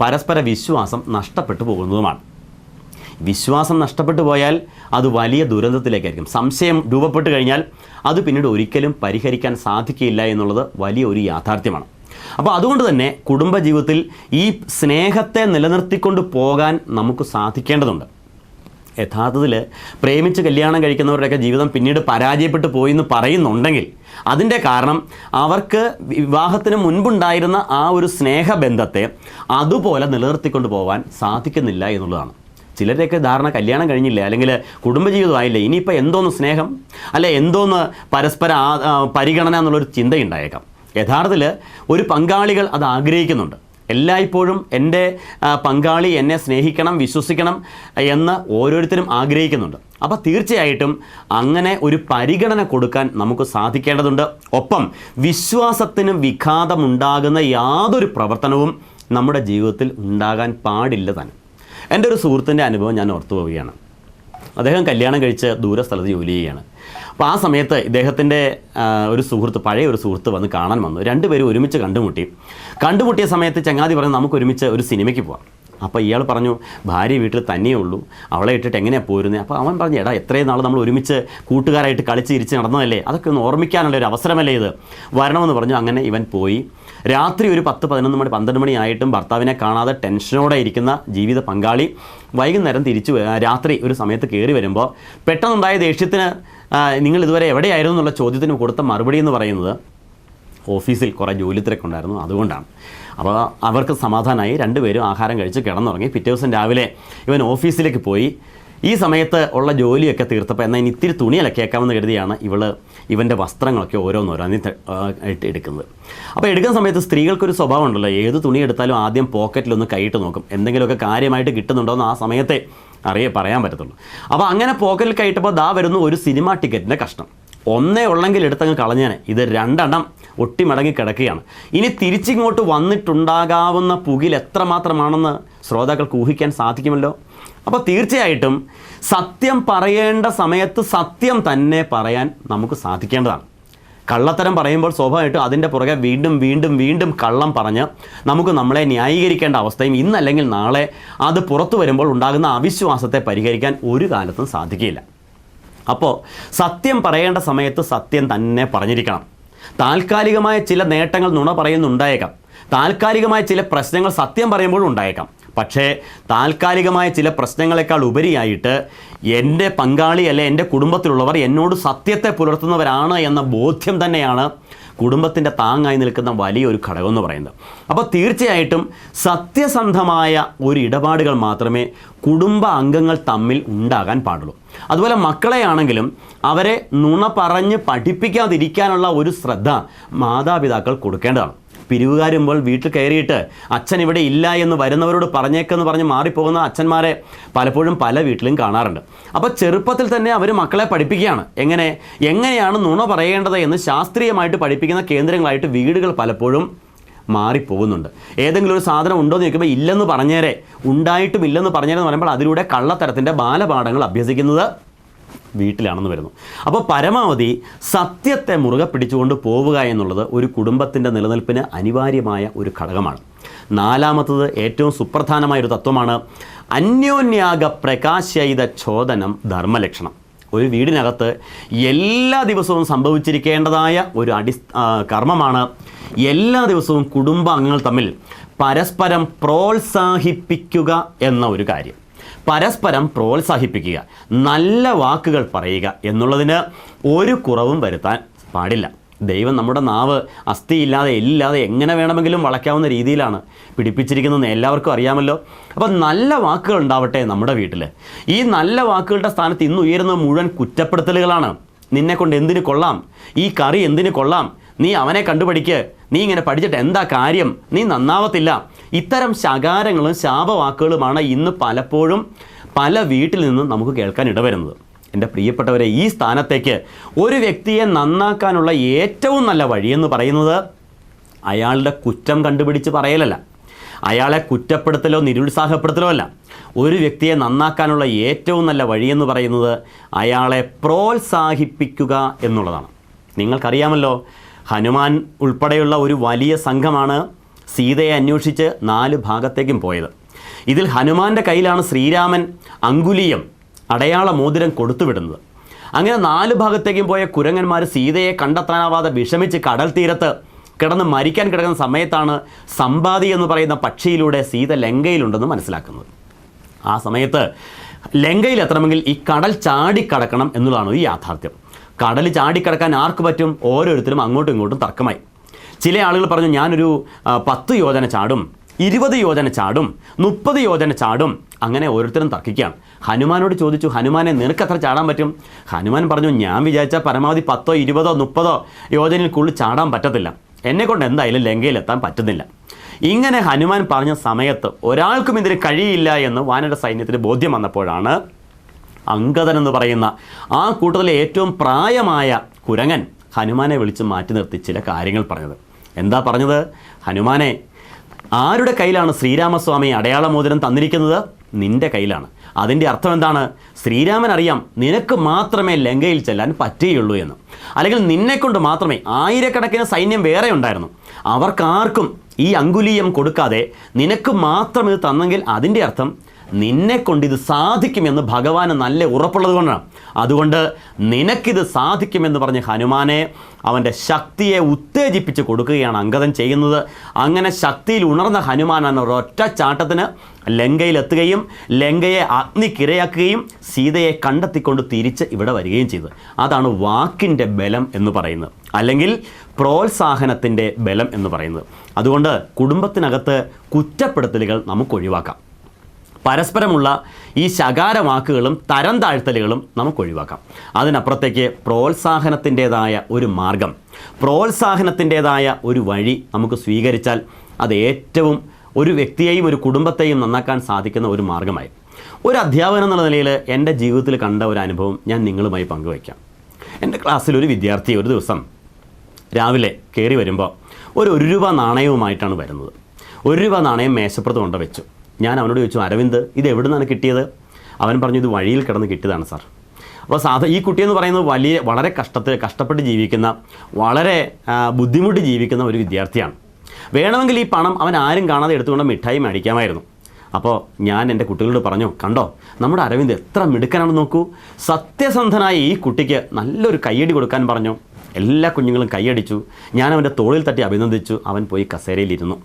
പരസ്പര വിശ്വാസം നഷ്ടപ്പെട്ടു പോകുന്നതുമാണ്. വിശ്വാസം നഷ്ടപ്പെട്ടു പോയാൽ അത് വലിയ ദുരന്തത്തിലേക്കായിരിക്കും. സംശയം രൂപപ്പെട്ട് കഴിഞ്ഞാൽ അത് പിന്നീട് ഒരിക്കലും പരിഹരിക്കാൻ സാധിക്കില്ല എന്നുള്ളത് വലിയ ഒരു യാഥാർത്ഥ്യമാണ്. അപ്പോൾ അതുകൊണ്ട് തന്നെ കുടുംബജീവിതത്തിൽ ഈ സ്നേഹത്തെ നിലനിർത്തിക്കൊണ്ട് പോകാൻ നമുക്ക് സാധിക്കേണ്ടതുണ്ട്. യഥാർത്ഥത്തിൽ പ്രേമിച്ച് കല്യാണം കഴിക്കുന്നവരുടെയൊക്കെ ജീവിതം പിന്നീട് പരാജയപ്പെട്ടു പോയി എന്ന് പറയുന്നുണ്ടെങ്കിൽ അതിൻ്റെ കാരണം അവർക്ക് വിവാഹത്തിന് മുൻപുണ്ടായിരുന്ന ആ ഒരു സ്നേഹബന്ധത്തെ അതുപോലെ നിലനിർത്തിക്കൊണ്ട് പോകാൻ സാധിക്കുന്നില്ല എന്നുള്ളതാണ്. ചിലരെയൊക്കെ ധാരണ കല്യാണം കഴിഞ്ഞില്ല, അല്ലെങ്കിൽ കുടുംബജീവിതമായില്ല, ഇനിയിപ്പോൾ എന്തോന്ന് സ്നേഹം, അല്ലെ എന്തോന്ന് പരസ്പര പരിഗണന എന്നുള്ളൊരു ചിന്തയുണ്ടായേക്കാം. യഥാർത്ഥത്തിൽ ഒരു പങ്കാളികൾ അത് ആഗ്രഹിക്കുന്നുണ്ട്. എല്ലായ്പ്പോഴും എൻ്റെ പങ്കാളി എന്നെ സ്നേഹിക്കണം, വിശ്വസിക്കണം എന്ന് ഓരോരുത്തരും ആഗ്രഹിക്കുന്നുണ്ട്. അപ്പോൾ തീർച്ചയായിട്ടും അങ്ങനെ ഒരു പരിഗണന കൊടുക്കാൻ നമുക്ക് സാധിക്കേണ്ടതുണ്ട്. ഒപ്പം വിശ്വാസത്തിന് വിഘാതമുണ്ടാകുന്ന യാതൊരു പ്രവർത്തനവും നമ്മുടെ ജീവിതത്തിൽ ഉണ്ടാകാൻ പാടില്ല തന്നെ. എൻ്റെ ഒരു സുഹൃത്തിൻ്റെ അനുഭവം ഞാൻ ഓർത്തു പോവുകയാണ്. അദ്ദേഹം കല്യാണം കഴിച്ച് ദൂരസ്ഥലത്ത് ജോലി ചെയ്യുകയാണ്. അപ്പോൾ ആ സമയത്ത് ഇദ്ദേഹത്തിൻ്റെ ഒരു സുഹൃത്ത്, പഴയ ഒരു സുഹൃത്ത് വന്ന് കാണാൻ വന്നു. രണ്ടുപേരും ഒരുമിച്ച് കണ്ടുമുട്ടിയ സമയത്ത് ചങ്ങാതി പറഞ്ഞു, നമുക്ക് ഒരുമിച്ച് ഒരു സിനിമയ്ക്ക് പോകാം. അപ്പോൾ ഇയാൾ പറഞ്ഞു, ഭാര്യ വീട്ടിൽ തന്നെയേ ഉള്ളൂ, അവളെ ഇട്ടിട്ട് എങ്ങനെയാണ് പോരുന്നത്? അപ്പോൾ അവൻ പറഞ്ഞു, എടാ എത്രയും നാൾ നമ്മൾ ഒരുമിച്ച് കൂട്ടുകാരായിട്ട് കളിച്ച് ഇരിച്ച് നടന്നതല്ലേ, അതൊക്കെ ഒന്ന് ഓർമ്മിക്കാനുള്ള ഒരു അവസരമല്ലേ ഇത്, വരണമെന്ന് പറഞ്ഞു. അങ്ങനെ ഇവൻ പോയി. രാത്രി ഒരു 10-11 മണി 12 മണി ആയിട്ടും ഭർത്താവിനെ കാണാതെ ടെൻഷനോടെ ഇരിക്കുന്ന ജീവിത പങ്കാളി വൈകുന്നേരം രാത്രി ഒരു സമയത്ത് കയറി വരുമ്പോൾ പെട്ടെന്നുണ്ടായ ദേഷ്യത്തിന് നിങ്ങൾ ഇതുവരെ എവിടെയായിരുന്നു എന്നുള്ള ചോദ്യത്തിന് കൊടുത്ത മറുപടി എന്ന് പറയുന്നത്, ഓഫീസിൽ കുറേ ജോലി തിരക്കുണ്ടായിരുന്നു, അതുകൊണ്ടാണ്. അപ്പോൾ അവർക്ക് സമാധാനമായി. രണ്ടുപേരും ആഹാരം കഴിച്ച് കിടന്നുറങ്ങി. പിറ്റേ ദിവസം രാവിലെ ഇവൻ ഓഫീസിലേക്ക് പോയി. ഈ സമയത്ത് ഉള്ള ജോലിയൊക്കെ തീർത്തപ്പോൾ എന്നാൽ ഇനി ഇത്തിരി തുണി അലക്കിയേക്കാമെന്ന് കരുതിയാണ് ഇവൻ്റെ വസ്ത്രങ്ങളൊക്കെ ഓരോന്നോരോന്നി എടുക്കുന്നത്. അപ്പോൾ എടുക്കുന്ന സമയത്ത് സ്ത്രീകൾക്കൊരു സ്വഭാവം ഉണ്ടല്ലോ, ഏത് തുണി എടുത്താലും ആദ്യം പോക്കറ്റിലൊന്ന് കൈയിട്ട് നോക്കും, എന്തെങ്കിലുമൊക്കെ കാര്യമായിട്ട് കിട്ടുന്നുണ്ടോ എന്ന് ആ സമയത്തെ പറയാൻ പറ്റത്തുള്ളൂ. അപ്പോൾ അങ്ങനെ പോക്കറ്റിൽ കൈയിട്ടപ്പോൾ ദാ വരുന്നു ഒരു സിനിമ ടിക്കറ്റിൻ്റെ കഷ്ണം. ഒന്നേ ഉള്ളെങ്കിൽ എടുത്തങ്ങ് കളഞ്ഞാണ്, ഇത് 2 എണ്ണം ഒട്ടിമടങ്ങി കിടക്കുകയാണ്. ഇനി തിരിച്ചിങ്ങോട്ട് വന്നിട്ടുണ്ടാകാവുന്ന പുകിൽ എത്രമാത്രമാണെന്ന് ശ്രോതാക്കൾക്ക് ഊഹിക്കാൻ സാധിക്കുമല്ലോ. അപ്പോൾ തീർച്ചയായിട്ടും സത്യം പറയേണ്ട സമയത്ത് സത്യം തന്നെ പറയാൻ നമുക്ക് സാധിക്കേണ്ടതാണ്. കള്ളത്തരം പറയുമ്പോൾ സ്വാഭാവികമായിട്ടും അതിൻ്റെ പുറകെ വീണ്ടും കള്ളം പറഞ്ഞ് നമുക്ക് നമ്മളെ ന്യായീകരിക്കേണ്ട അവസ്ഥയും ഇന്നല്ലെങ്കിൽ നാളെ അത് പുറത്തു വരുമ്പോൾ ഉണ്ടാകുന്ന അവിശ്വാസത്തെ പരിഹരിക്കാൻ ഒരു കാലത്തും സാധിക്കില്ല. അപ്പോൾ സത്യം പറയേണ്ട സമയത്ത് സത്യം തന്നെ പറഞ്ഞിരിക്കണം. താൽക്കാലികമായ ചില നേട്ടങ്ങൾ നുണ പറയുന്നുണ്ടായേക്കാം, താൽക്കാലികമായ ചില പ്രശ്നങ്ങൾ സത്യം പറയുമ്പോഴും ഉണ്ടായേക്കാം. പക്ഷേ താൽക്കാലികമായ ചില പ്രശ്നങ്ങളെക്കാൾ ഉപരിയായിട്ട് എൻ്റെ പങ്കാളി അല്ലെ എൻ്റെ കുടുംബത്തിലുള്ളവർ എന്നോട് സത്യത്തെ പുലർത്തുന്നവരാണ് എന്ന ബോധ്യം തന്നെയാണ് കുടുംബത്തിൻ്റെ താങ്ങായി നിൽക്കുന്ന വലിയൊരു ഘടകം എന്ന് പറയുന്നത്. അപ്പോൾ തീർച്ചയായിട്ടും സത്യസന്ധമായ ഒരു ഇടപാടുകൾ മാത്രമേ കുടുംബ അംഗങ്ങൾ തമ്മിൽ ഉണ്ടാകാൻ പാടുള്ളൂ. അതുപോലെ മക്കളെയാണെങ്കിലും അവരെ നുണ പറഞ്ഞ് പഠിപ്പിക്കാതിരിക്കാനുള്ള ഒരു ശ്രദ്ധ മാതാപിതാക്കൾ കൊടുക്കേണ്ടതാണ്. പിരിവുകാരുമ്പോൾ വീട്ടിൽ കയറിയിട്ട് അച്ഛൻ ഇവിടെ ഇല്ല എന്ന് വരുന്നവരോട് പറഞ്ഞേക്കെന്ന് പറഞ്ഞ് മാറിപ്പോകുന്ന അച്ഛന്മാരെ പലപ്പോഴും പല വീട്ടിലും കാണാറുണ്ട്. അപ്പോൾ ചെറുപ്പത്തിൽ തന്നെ അവർ മക്കളെ പഠിപ്പിക്കുകയാണ്. എങ്ങനെയാണ് നുണ പറയേണ്ടത് എന്ന് ശാസ്ത്രീയമായിട്ട് പഠിപ്പിക്കുന്ന കേന്ദ്രങ്ങളായിട്ട് വീടുകൾ പലപ്പോഴും മാറിപ്പോകുന്നുണ്ട്. ഏതെങ്കിലും ഒരു സാധനം ഉണ്ടോ എന്ന് ചോദിക്കുമ്പോൾ ഇല്ലെന്ന് പറഞ്ഞേരെ, ഉണ്ടായിട്ടും ഇല്ലെന്ന് പറഞ്ഞേരെന്ന് പറയുമ്പോൾ അതിലൂടെ കള്ളത്തരത്തിൻ്റെ ബാലപാഠങ്ങൾ അഭ്യസിക്കുന്നത് വീട്ടിലാണെന്ന് വരുന്നു. അപ്പോൾ പരമാവധി സത്യത്തെ മുറുകെ പിടിച്ചുകൊണ്ട് പോവുക എന്നുള്ളത് ഒരു കുടുംബത്തിൻ്റെ നിലനിൽപ്പിന് അനിവാര്യമായ ഒരു ഘടകമാണ്. 4-മത്തത് ഏറ്റവും സുപ്രധാനമായൊരു തത്വമാണ് അന്യോന്യാഗ പ്രകാശയിത ചോദനം ധർമ്മലക്ഷണം. ഒരു വീടിനകത്ത് എല്ലാ ദിവസവും സംഭവിച്ചിരിക്കേണ്ടതായ ഒരു കർമ്മമാണ് എല്ലാ ദിവസവും കുടുംബാംഗങ്ങൾ തമ്മിൽ പരസ്പരം പ്രോത്സാഹിപ്പിക്കുക എന്ന ഒരു കാര്യം. പരസ്പരം പ്രോത്സാഹിപ്പിക്കുക, നല്ല വാക്കുകൾ പറയുക എന്നുള്ളതിന് ഒരു കുറവും വരുത്താൻ പാടില്ല. ദൈവം നമ്മുടെ നാവ് അസ്ഥിയില്ലാതെ എല്ലില്ലാതെ എങ്ങനെ വേണമെങ്കിലും വളയ്ക്കാവുന്ന രീതിയിലാണ് പിടിപ്പിച്ചിരിക്കുന്നതെന്ന് എല്ലാവർക്കും അറിയാമല്ലോ. അപ്പോൾ നല്ല വാക്കുകൾ ഉണ്ടാവട്ടെ നമ്മുടെ വീട്ടിൽ. ഈ നല്ല വാക്കുകളുടെ സ്ഥാനത്ത് ഇന്ന് ഉയരുന്ന മുഴുവൻ കുറ്റപ്പെടുത്തലുകളാണ്. നിന്നെക്കൊണ്ട് എന്തിനു കൊള്ളാം, ഈ കറി എന്തിനു കൊള്ളാം, നീ അവനെ കണ്ടുപഠിക്ക്, നീ ഇങ്ങനെ പഠിച്ചിട്ട് എന്താ കാര്യം, നീ നന്നാവത്തില്ല. ഇത്തരം ശകാരങ്ങളും ശാപവാക്കുകളുമാണ് ഇന്ന് പലപ്പോഴും പല വീട്ടിൽ നിന്നും നമുക്ക് കേൾക്കാൻ ഇടവരുന്നത്. എൻ്റെ പ്രിയപ്പെട്ടവരെ, ഈ സ്ഥാനത്തേക്ക് ഒരു വ്യക്തിയെ നന്നാക്കാനുള്ള ഏറ്റവും നല്ല വഴിയെന്ന് പറയുന്നത് അയാളുടെ കുറ്റം കണ്ടുപിടിച്ച് പറയലല്ല, അയാളെ കുറ്റപ്പെടുത്തലോ നിരുത്സാഹപ്പെടുത്തലോ അല്ല. ഒരു വ്യക്തിയെ നന്നാക്കാനുള്ള ഏറ്റവും നല്ല വഴിയെന്ന് പറയുന്നത് അയാളെ പ്രോത്സാഹിപ്പിക്കുക എന്നുള്ളതാണ്. നിങ്ങൾക്കറിയാമല്ലോ, ഹനുമാൻ ഉൾപ്പെടെയുള്ള ഒരു വലിയ സംഘമാണ് സീതയെ അന്വേഷിച്ച് 4 ഭാഗത്തേക്കും പോയത്. ഇതിൽ ഹനുമാൻ്റെ കയ്യിലാണ് ശ്രീരാമൻ അങ്കുലീയം അടയാള മോതിരം കൊടുത്തുവിടുന്നത്. അങ്ങനെ 4 ഭാഗത്തേക്കും പോയ കുരങ്ങന്മാർ സീതയെ കണ്ടെത്താനാവാതെ വിഷമിച്ച് കടൽ തീരത്ത് കിടന്ന് മരിക്കാൻ കിടക്കുന്ന സമയത്താണ് സമ്പാദി എന്ന് പറയുന്ന പക്ഷിയിലൂടെ സീത ലങ്കയിലുണ്ടെന്ന് മനസ്സിലാക്കുന്നത്. ആ സമയത്ത് ലങ്കയിൽ എത്തണമെങ്കിൽ ഈ കടൽ ചാടിക്കടക്കണം എന്നുള്ളതാണ് ഈ യാഥാർത്ഥ്യം. കടൽ ചാടിക്കടക്കാൻ ആർക്ക് പറ്റും? ഓരോരുത്തരും അങ്ങോട്ടും ഇങ്ങോട്ടും തർക്കമായി. ചില ആളുകൾ പറഞ്ഞു, ഞാനൊരു 10 യോജന ചാടും, 20 യോജന ചാടും, 30 യോജന ചാടും. അങ്ങനെ ഓരോരുത്തരും തർക്കിക്കുകയാണ്. ഹനുമാനോട് ചോദിച്ചു, ഹനുമാനെ നിനക്ക് എത്ര ചാടാൻ പറ്റും? ഹനുമാൻ പറഞ്ഞു, ഞാൻ വിചാരിച്ചാൽ പരമാവധി 10, 20, 30 യോജനയ്ക്കുള്ളിൽ ചാടാൻ പറ്റത്തില്ല, എന്നെക്കൊണ്ട് എന്തായാലും ലങ്കയിലെത്താൻ പറ്റുന്നില്ല. ഇങ്ങനെ ഹനുമാൻ പറഞ്ഞ സമയത്ത് ഒരാൾക്കും ഇതിന് കഴിയില്ല എന്ന് വാനര സൈന്യത്തിന് ബോധ്യം വന്നപ്പോഴാണ് അങ്കദൻ എന്ന് പറയുന്ന ആ കൂട്ടത്തിലെ ഏറ്റവും പ്രായമായ കുരങ്ങൻ ഹനുമാനെ വിളിച്ച് മാറ്റി നിർത്തി ചില കാര്യങ്ങൾ പറഞ്ഞത്. എന്താ പറഞ്ഞത്? ഹനുമാനെ, ആരുടെ കയ്യിലാണ് ശ്രീരാമസ്വാമി അടയാളമോതിരം തന്നിരിക്കുന്നത്? നിൻ്റെ കയ്യിലാണ്. അതിൻ്റെ അർത്ഥം എന്താണ്? ശ്രീരാമൻ അറിയാം നിനക്ക് മാത്രമേ ലങ്കയിൽ ചെല്ലാൻ പറ്റുകയുള്ളൂ എന്ന്. അല്ലെങ്കിൽ നിന്നെക്കൊണ്ട് മാത്രമേ, ആയിരക്കണക്കിന് സൈന്യം വേറെ ഉണ്ടായിരുന്നു, അവർക്കാർക്കും ഈ അങ്കുലീയം കൊടുക്കാതെ നിനക്ക് മാത്രം ഇത് തന്നെങ്കിൽ അതിൻ്റെ അർത്ഥം നിന്നെക്കൊണ്ട് ഇത് സാധിക്കുമെന്ന് ഭഗവാന് നല്ല ഉറപ്പുള്ളത് കൊണ്ടാണ്. അതുകൊണ്ട് നിനക്കിത് സാധിക്കുമെന്ന് പറഞ്ഞ് ഹനുമാനെ അവൻ്റെ ശക്തിയെ ഉത്തേജിപ്പിച്ച് കൊടുക്കുകയാണ് അങ്കദൻ ചെയ്യുന്നത്. അങ്ങനെ ശക്തിയിൽ ഉണർന്ന ഹനുമാൻ എന്ന ഒരൊറ്റ ചാട്ടത്തിന് ലങ്കയിലെത്തുകയും ലങ്കയെ അഗ്നിക്കിരയാക്കുകയും സീതയെ കണ്ടെത്തിക്കൊണ്ട് തിരിച്ച് ഇവിടെ വരികയും ചെയ്തു. അതാണ് വാക്കിൻ്റെ ബലം എന്ന് പറയുന്നത്, അല്ലെങ്കിൽ പ്രോത്സാഹനത്തിൻ്റെ ബലം എന്ന് പറയുന്നത്. അതുകൊണ്ട് കുടുംബത്തിനകത്ത് കുറ്റപ്പെടുത്തലുകൾ നമുക്ക് ഒഴിവാക്കാം. പരസ്പരമുള്ള ഈ ശകാര വാക്കുകളും തരം താഴ്ത്തലുകളും നമുക്ക് ഒഴിവാക്കാം. അതിനപ്പുറത്തേക്ക് പ്രോത്സാഹനത്തിൻ്റേതായ ഒരു മാർഗം, പ്രോത്സാഹനത്തിൻ്റേതായ ഒരു വഴി നമുക്ക് സ്വീകരിച്ചാൽ അത് ഏറ്റവും ഒരു വ്യക്തിയെയും ഒരു കുടുംബത്തെയും നന്നാക്കാൻ സാധിക്കുന്ന ഒരു മാർഗമായി. ഒരു അധ്യാപകൻ എന്നുള്ള നിലയിൽ എൻ്റെ ജീവിതത്തിൽ കണ്ട ഒരു അനുഭവം ഞാൻ നിങ്ങളുമായി പങ്കുവയ്ക്കാം. എൻ്റെ ക്ലാസ്സിലൊരു വിദ്യാർത്ഥി ഒരു ദിവസം രാവിലെ കയറി വരുമ്പോൾ ഒരു 1 രൂപ നാണയവുമായിട്ടാണ് വരുന്നത്. 1 രൂപ നാണയം മേശപ്പുറത്ത് കൊണ്ട് വെച്ചു. ഞാൻ അവനോട് ചോദിച്ചു, അരവിന്ദ്, ഇത് എവിടെ നിന്നാണ് കിട്ടിയത്? അവൻ പറഞ്ഞു, ഇത് വഴിയിൽ കിടന്ന് കിട്ടിയതാണ് സാർ. അപ്പോൾ ഈ കുട്ടിയെന്ന് പറയുന്നത് വളരെ കഷ്ടപ്പെട്ട് ജീവിക്കുന്ന, വളരെ ബുദ്ധിമുട്ടി ജീവിക്കുന്ന ഒരു വിദ്യാർത്ഥിയാണ്. വേണമെങ്കിൽ ഈ പണം അവൻ ആരും കാണാതെ എടുത്തുകൊണ്ട് മിഠായി മേടിക്കാമായിരുന്നു. അപ്പോൾ ഞാൻ എൻ്റെ കുട്ടികളോട് പറഞ്ഞു, കണ്ടോ നമ്മുടെ അരവിന്ദ് എത്ര മിടുക്കനാണെന്ന് നോക്കൂ. സത്യസന്ധനായ ഈ കുട്ടിക്ക് നല്ലൊരു കയ്യടി കൊടുക്കാൻ പറഞ്ഞു. എല്ലാ കുഞ്ഞുങ്ങളും കൈയടിച്ചു. ഞാൻ അവൻ്റെ തോളിൽ തട്ടി അഭിനന്ദിച്ചു. അവൻ പോയി കസേരയിലിരുന്നു.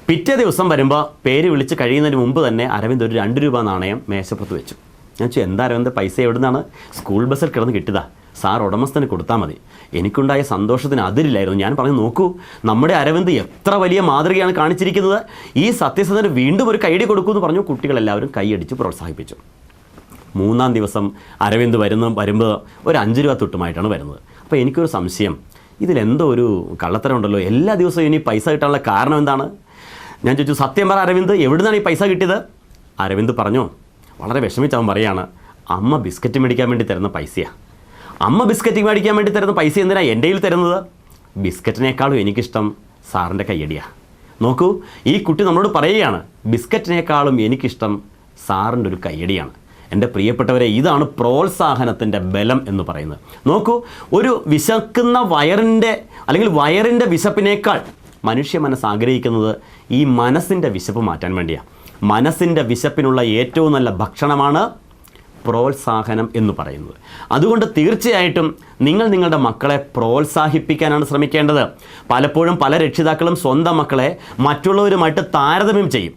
പിറ്റേ ദിവസം വരുമ്പോൾ പേര് വിളിച്ച് കഴിയുന്നതിന് മുമ്പ് തന്നെ അരവിന്ദ് ഒരു 2 രൂപ നാണയം മേശപ്പുറത്ത് വെച്ചു. ഞാൻ ചോദിച്ചു, എന്താ അരവിന്ദ്, പൈസ എവിടെ നിന്നാണ്? സ്കൂൾ ബസ്സിൽ കിടന്ന് കിട്ടിയതാ സാർ, ഉടമസ്ഥന് കൊടുത്താൽ മതി. എനിക്കുണ്ടായ സന്തോഷത്തിന് അതിരില്ലായിരുന്നു. ഞാൻ പറഞ്ഞു, നോക്കൂ നമ്മുടെ അരവിന്ദ് എത്ര വലിയ മാതൃകയാണ് കാണിച്ചിരിക്കുന്നത്, ഈ സത്യസന്ധന് വീണ്ടും ഒരു കൈയടി കൊടുക്കൂ എന്ന് പറഞ്ഞു. കുട്ടികളെല്ലാവരും കൈയടിച്ച് പ്രോത്സാഹിപ്പിച്ചു. 3-ാം ദിവസം അരവിന്ദ് വരുമ്പോൾ ഒരു 5 രൂപ തൊട്ടുമായിട്ടാണ് വരുന്നത്. അപ്പോൾ എനിക്കൊരു സംശയം, ഇതിലെന്തോ ഒരു കള്ളത്തരം ഉണ്ടല്ലോ. എല്ലാ ദിവസവും ഇനി പൈസ കിട്ടാനുള്ള കാരണം എന്താണ്? ഞാൻ ചോദിച്ചു, സത്യം പറ അരവിന്ദ്, എവിടെ നിന്നാണ് ഈ പൈസ കിട്ടിയത്? അരവിന്ദ് പറഞ്ഞു, വളരെ വിഷമിച്ചവൻ പറയാണ്, അമ്മ ബിസ്ക്കറ്റ് മേടിക്കാൻ വേണ്ടി തരുന്ന പൈസയാണ്. അമ്മ ബിസ്ക്കറ്റ് മേടിക്കാൻ വേണ്ടി തരുന്ന പൈസ എന്തിനാണ് എൻ്റെ കയ്യിൽ തരുന്നത്? ബിസ്ക്കറ്റിനേക്കാളും എനിക്കിഷ്ടം സാറിൻ്റെ കയ്യടിയാണ്. നോക്കൂ, ഈ കുട്ടി നമ്മളോട് പറയുകയാണ്, ബിസ്ക്കറ്റിനേക്കാളും എനിക്കിഷ്ടം സാറിൻ്റെ ഒരു കയ്യടിയാണ്. എൻ്റെ പ്രിയപ്പെട്ടവരെ, ഇതാണ് പ്രോത്സാഹനത്തിൻ്റെ ബലം എന്ന് പറയുന്നത്. നോക്കൂ, ഒരു വിശക്കുന്ന വയറിൻ്റെ വിശപ്പിനേക്കാൾ മനുഷ്യ മനസ്സ് ആഗ്രഹിക്കുന്നത് ഈ മനസ്സിൻ്റെ വിശപ്പ് മാറ്റാൻ വേണ്ടിയാണ്. മനസ്സിൻ്റെ വിശപ്പിനുള്ള ഏറ്റവും നല്ല ഭക്ഷണമാണ് പ്രോത്സാഹനം എന്ന് പറയുന്നത്. അതുകൊണ്ട് തീർച്ചയായിട്ടും നിങ്ങൾ നിങ്ങളുടെ മക്കളെ പ്രോത്സാഹിപ്പിക്കാനാണ് ശ്രമിക്കേണ്ടത്. പലപ്പോഴും പല രക്ഷിതാക്കളും സ്വന്തം മക്കളെ മറ്റുള്ളവരുമായിട്ട് താരതമ്യം ചെയ്യും.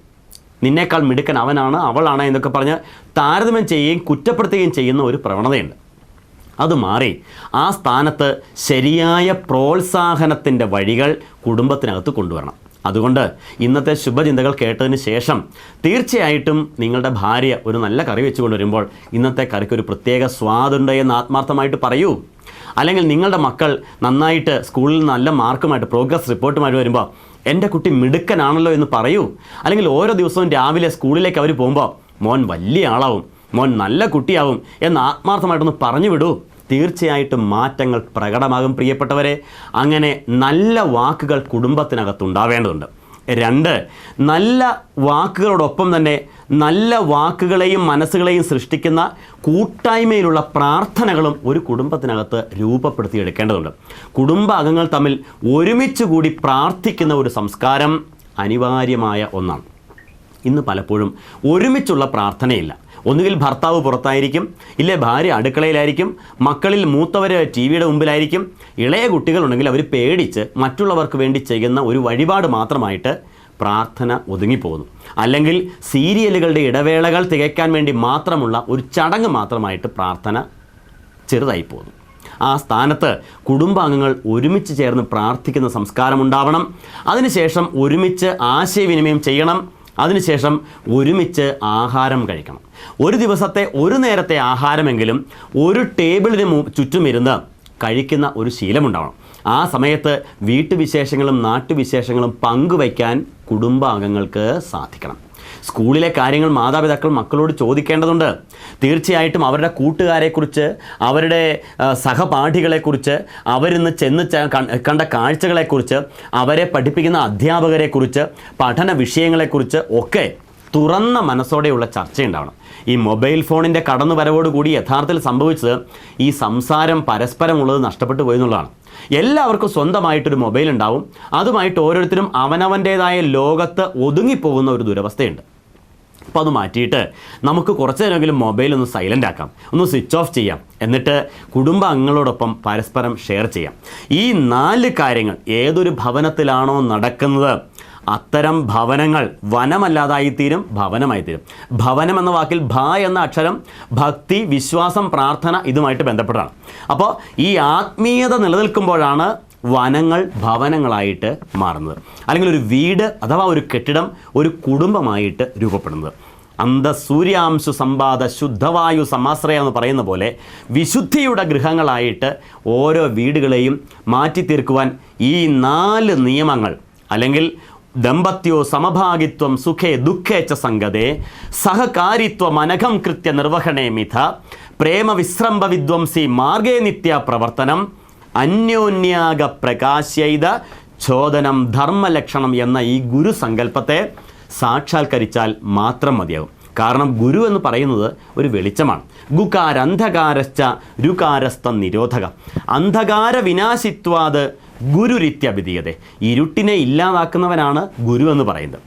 നിന്നേക്കാൾ മിടുക്കൻ അവനാണ്, അവളാണ് എന്നൊക്കെ പറഞ്ഞ് താരതമ്യം ചെയ്യുകയും കുറ്റപ്പെടുത്തുകയും ചെയ്യുന്ന ഒരു പ്രവണതയുണ്ട്. അത് മാറി ആ സ്ഥാനത്ത് ശരിയായ പ്രോത്സാഹനത്തിൻ്റെ വഴികൾ കുടുംബത്തിനകത്ത് കൊണ്ടുവരണം. അതുകൊണ്ട് ഇന്നത്തെ ശുഭചിന്തകൾ കേട്ടതിന് ശേഷം തീർച്ചയായിട്ടും നിങ്ങളുടെ ഭാര്യ ഒരു നല്ല കറി വെച്ച് കൊണ്ടുവരുമ്പോൾ ഇന്നത്തെ കറിക്ക് ഒരു പ്രത്യേക സ്വാദുണ്ട് എന്ന് ആത്മാർത്ഥമായിട്ട് പറയൂ. അല്ലെങ്കിൽ നിങ്ങളുടെ മക്കൾ നന്നായിട്ട് സ്കൂളിൽ നല്ല മാർക്കുമായിട്ട് പ്രോഗ്രസ് റിപ്പോർട്ടുമായിട്ട് വരുമ്പോൾ എൻ്റെ കുട്ടി മിടുക്കനാണല്ലോ എന്ന് പറയൂ. അല്ലെങ്കിൽ ഓരോ ദിവസവും രാവിലെ സ്കൂളിലേക്ക് അവർ പോകുമ്പോൾ മോൻ വലിയ ആളാവും, മോൻ നല്ല കുട്ടിയാവും എന്ന് ആത്മാർത്ഥമായിട്ടൊന്ന് പറഞ്ഞു വിടൂ. തീർച്ചയായിട്ടും മാറ്റങ്ങൾ പ്രകടമാകും പ്രിയപ്പെട്ടവരെ. അങ്ങനെ നല്ല വാക്കുകൾ കുടുംബത്തിനകത്തുണ്ടാവേണ്ടതുണ്ട്. 2, നല്ല വാക്കുകളോടൊപ്പം തന്നെ നല്ല വാക്കുകളെയും മനസ്സുകളെയും സൃഷ്ടിക്കുന്ന കൂട്ടായ്മയിലുള്ള പ്രാർത്ഥനകളും ഒരു കുടുംബത്തിനകത്ത് രൂപപ്പെടുത്തിയെടുക്കേണ്ടതുണ്ട്. കുടുംബാംഗങ്ങൾ തമ്മിൽ ഒരുമിച്ച് കൂടി പ്രാർത്ഥിക്കുന്ന ഒരു സംസ്കാരം അനിവാര്യമായ ഒന്നാണ്. ഇന്ന് പലപ്പോഴും ഒരുമിച്ചുള്ള പ്രാർത്ഥനയില്ല. ഒന്നുകിൽ ഭർത്താവ് പുറത്തായിരിക്കും, ഇല്ലേ ഭാര്യ അടുക്കളയിലായിരിക്കും, മക്കളിൽ മൂത്തവർ ടി വിയുടെ മുമ്പിലായിരിക്കും, ഇളയ കുട്ടികളുണ്ടെങ്കിൽ അവർ പേടിച്ച് മറ്റുള്ളവർക്ക് വേണ്ടി ചെയ്യുന്ന ഒരു വഴിപാട് മാത്രമായിട്ട് പ്രാർത്ഥന ഒതുങ്ങിപ്പോകുന്നു. അല്ലെങ്കിൽ സീരിയലുകളുടെ ഇടവേളകൾ തികയ്ക്കാൻ വേണ്ടി മാത്രമുള്ള ഒരു ചടങ്ങ് മാത്രമായിട്ട് പ്രാർത്ഥന ചെറുതായി പോകുന്നു. ആ സ്ഥാനത്ത് കുടുംബാംഗങ്ങൾ ഒരുമിച്ച് ചേർന്ന് പ്രാർത്ഥിക്കുന്ന സംസ്കാരമുണ്ടാവണം. അതിനുശേഷം ഒരുമിച്ച് ആശയവിനിമയം ചെയ്യണം. അതിനുശേഷം ഒരുമിച്ച് ആഹാരം കഴിക്കണം. ഒരു ദിവസത്തെ ഒരു നേരത്തെ ആഹാരമെങ്കിലും ഒരു ടേബിളിന് ചുറ്റുമിരുന്ന് കഴിക്കുന്ന ഒരു ശീലമുണ്ടാവണം. ആ സമയത്ത് വീട്ടുവിശേഷങ്ങളും നാട്ടുവിശേഷങ്ങളും പങ്കുവയ്ക്കാൻ കുടുംബാംഗങ്ങൾക്ക് സാധിക്കണം. സ്കൂളിലെ കാര്യങ്ങൾ മാതാപിതാക്കൾ മക്കളോട് ചോദിക്കേണ്ടതുണ്ട്. തീർച്ചയായിട്ടും അവരുടെ കൂട്ടുകാരെക്കുറിച്ച്, അവരുടെ സഹപാഠികളെക്കുറിച്ച്, അവരിന്ന് ചെന്ന് കണ്ട കാഴ്ചകളെക്കുറിച്ച്, അവരെ പഠിപ്പിക്കുന്ന അധ്യാപകരെക്കുറിച്ച്, പഠന വിഷയങ്ങളെക്കുറിച്ച് ഒക്കെ തുറന്ന മനസ്സോടെയുള്ള ചർച്ചയുണ്ടാവണം. ഈ മൊബൈൽ ഫോണിൻ്റെ കടന്നുവരവോടുകൂടി യഥാർത്ഥത്തിൽ സംഭവിച്ചത് ഈ സംസാരം പരസ്പരമുള്ളത് നഷ്ടപ്പെട്ടു പോയി എന്നുള്ളതാണ്. എല്ലാവർക്കും സ്വന്തമായിട്ടൊരു മൊബൈൽ ഉണ്ടാവും. അതുമായിട്ട് ഓരോരുത്തരും അവനവൻ്റേതായ ലോകത്ത് ഒതുങ്ങിപ്പോകുന്ന ഒരു ദുരവസ്ഥയുണ്ട്. അപ്പോൾ അത് മാറ്റിയിട്ട് നമുക്ക് കുറച്ച് നേരമെങ്കിലും മൊബൈൽ ഒന്ന് സൈലൻ്റ് ആക്കാം, ഒന്ന് സ്വിച്ച് ഓഫ് ചെയ്യാം. എന്നിട്ട് കുടുംബാംഗങ്ങളോടൊപ്പം പരസ്പരം ഷെയർ ചെയ്യാം. ഈ 4 കാര്യങ്ങൾ ഏതൊരു ഭവനത്തിലാണോ നടക്കുന്നത് അത്തരം ഭവനങ്ങൾ വനമല്ലാതായിത്തീരും, ഭവനമായിത്തീരും. ഭവനം എന്ന വാക്കിൽ ഭ എന്ന അക്ഷരം ഭക്തി, വിശ്വാസം, പ്രാർത്ഥന ഇതുമായിട്ട് ബന്ധപ്പെട്ടതാണ്. അപ്പോൾ ഈ ആത്മീയത നിലനിൽക്കുമ്പോഴാണ് വനങ്ങൾ ഭവനങ്ങളായിട്ട് മാറുന്നത്. അല്ലെങ്കിൽ ഒരു വീട് അഥവാ ഒരു കെട്ടിടം ഒരു കുടുംബമായിട്ട് രൂപപ്പെടുന്നത്. അന്തസൂര്യാംശു സമ്പാദ ശുദ്ധവായു സമാശ്രയ എന്ന് പറയുന്ന പോലെ വിശുദ്ധിയുടെ ഗൃഹങ്ങളായിട്ട് ഓരോ വീടുകളെയും മാറ്റിത്തീർക്കുവാൻ ഈ 4 നിയമങ്ങൾ, അല്ലെങ്കിൽ ദമ്പത്യോ സമഭാഗിത്വം സുഖേ ദുഃഖേ ച സംഗതേ സഹകാരിത്വം അനഘം കൃത്യ നിർവഹണേ മിഥ പ്രേമ വിശ്രംഭ വിദ്വംസി മാർഗേ നിത്യ പ്രവർത്തനം അന്യോന്യാഗ പ്രകാശ്യൈത ചോദനം ധർമ്മലക്ഷണം എന്ന ഈ ഗുരുസങ്കല്പത്തെ സാക്ഷാത്കരിച്ചാൽ മാത്രം മതിയാകും. കാരണം ഗുരു എന്ന് പറയുന്നത് ഒരു വെളിച്ചമാണ്. ഗുകാരന്ധകാരശ്ച രുകാരസ്ഥ നിരോധക അന്ധകാര വിനാശിത്വാത് ഗുരുരിത്യഭിധീയതേ. ഇരുട്ടിനെ ഇല്ലാതാക്കുന്നവനാണ് ഗുരു എന്ന് പറയുന്നത്.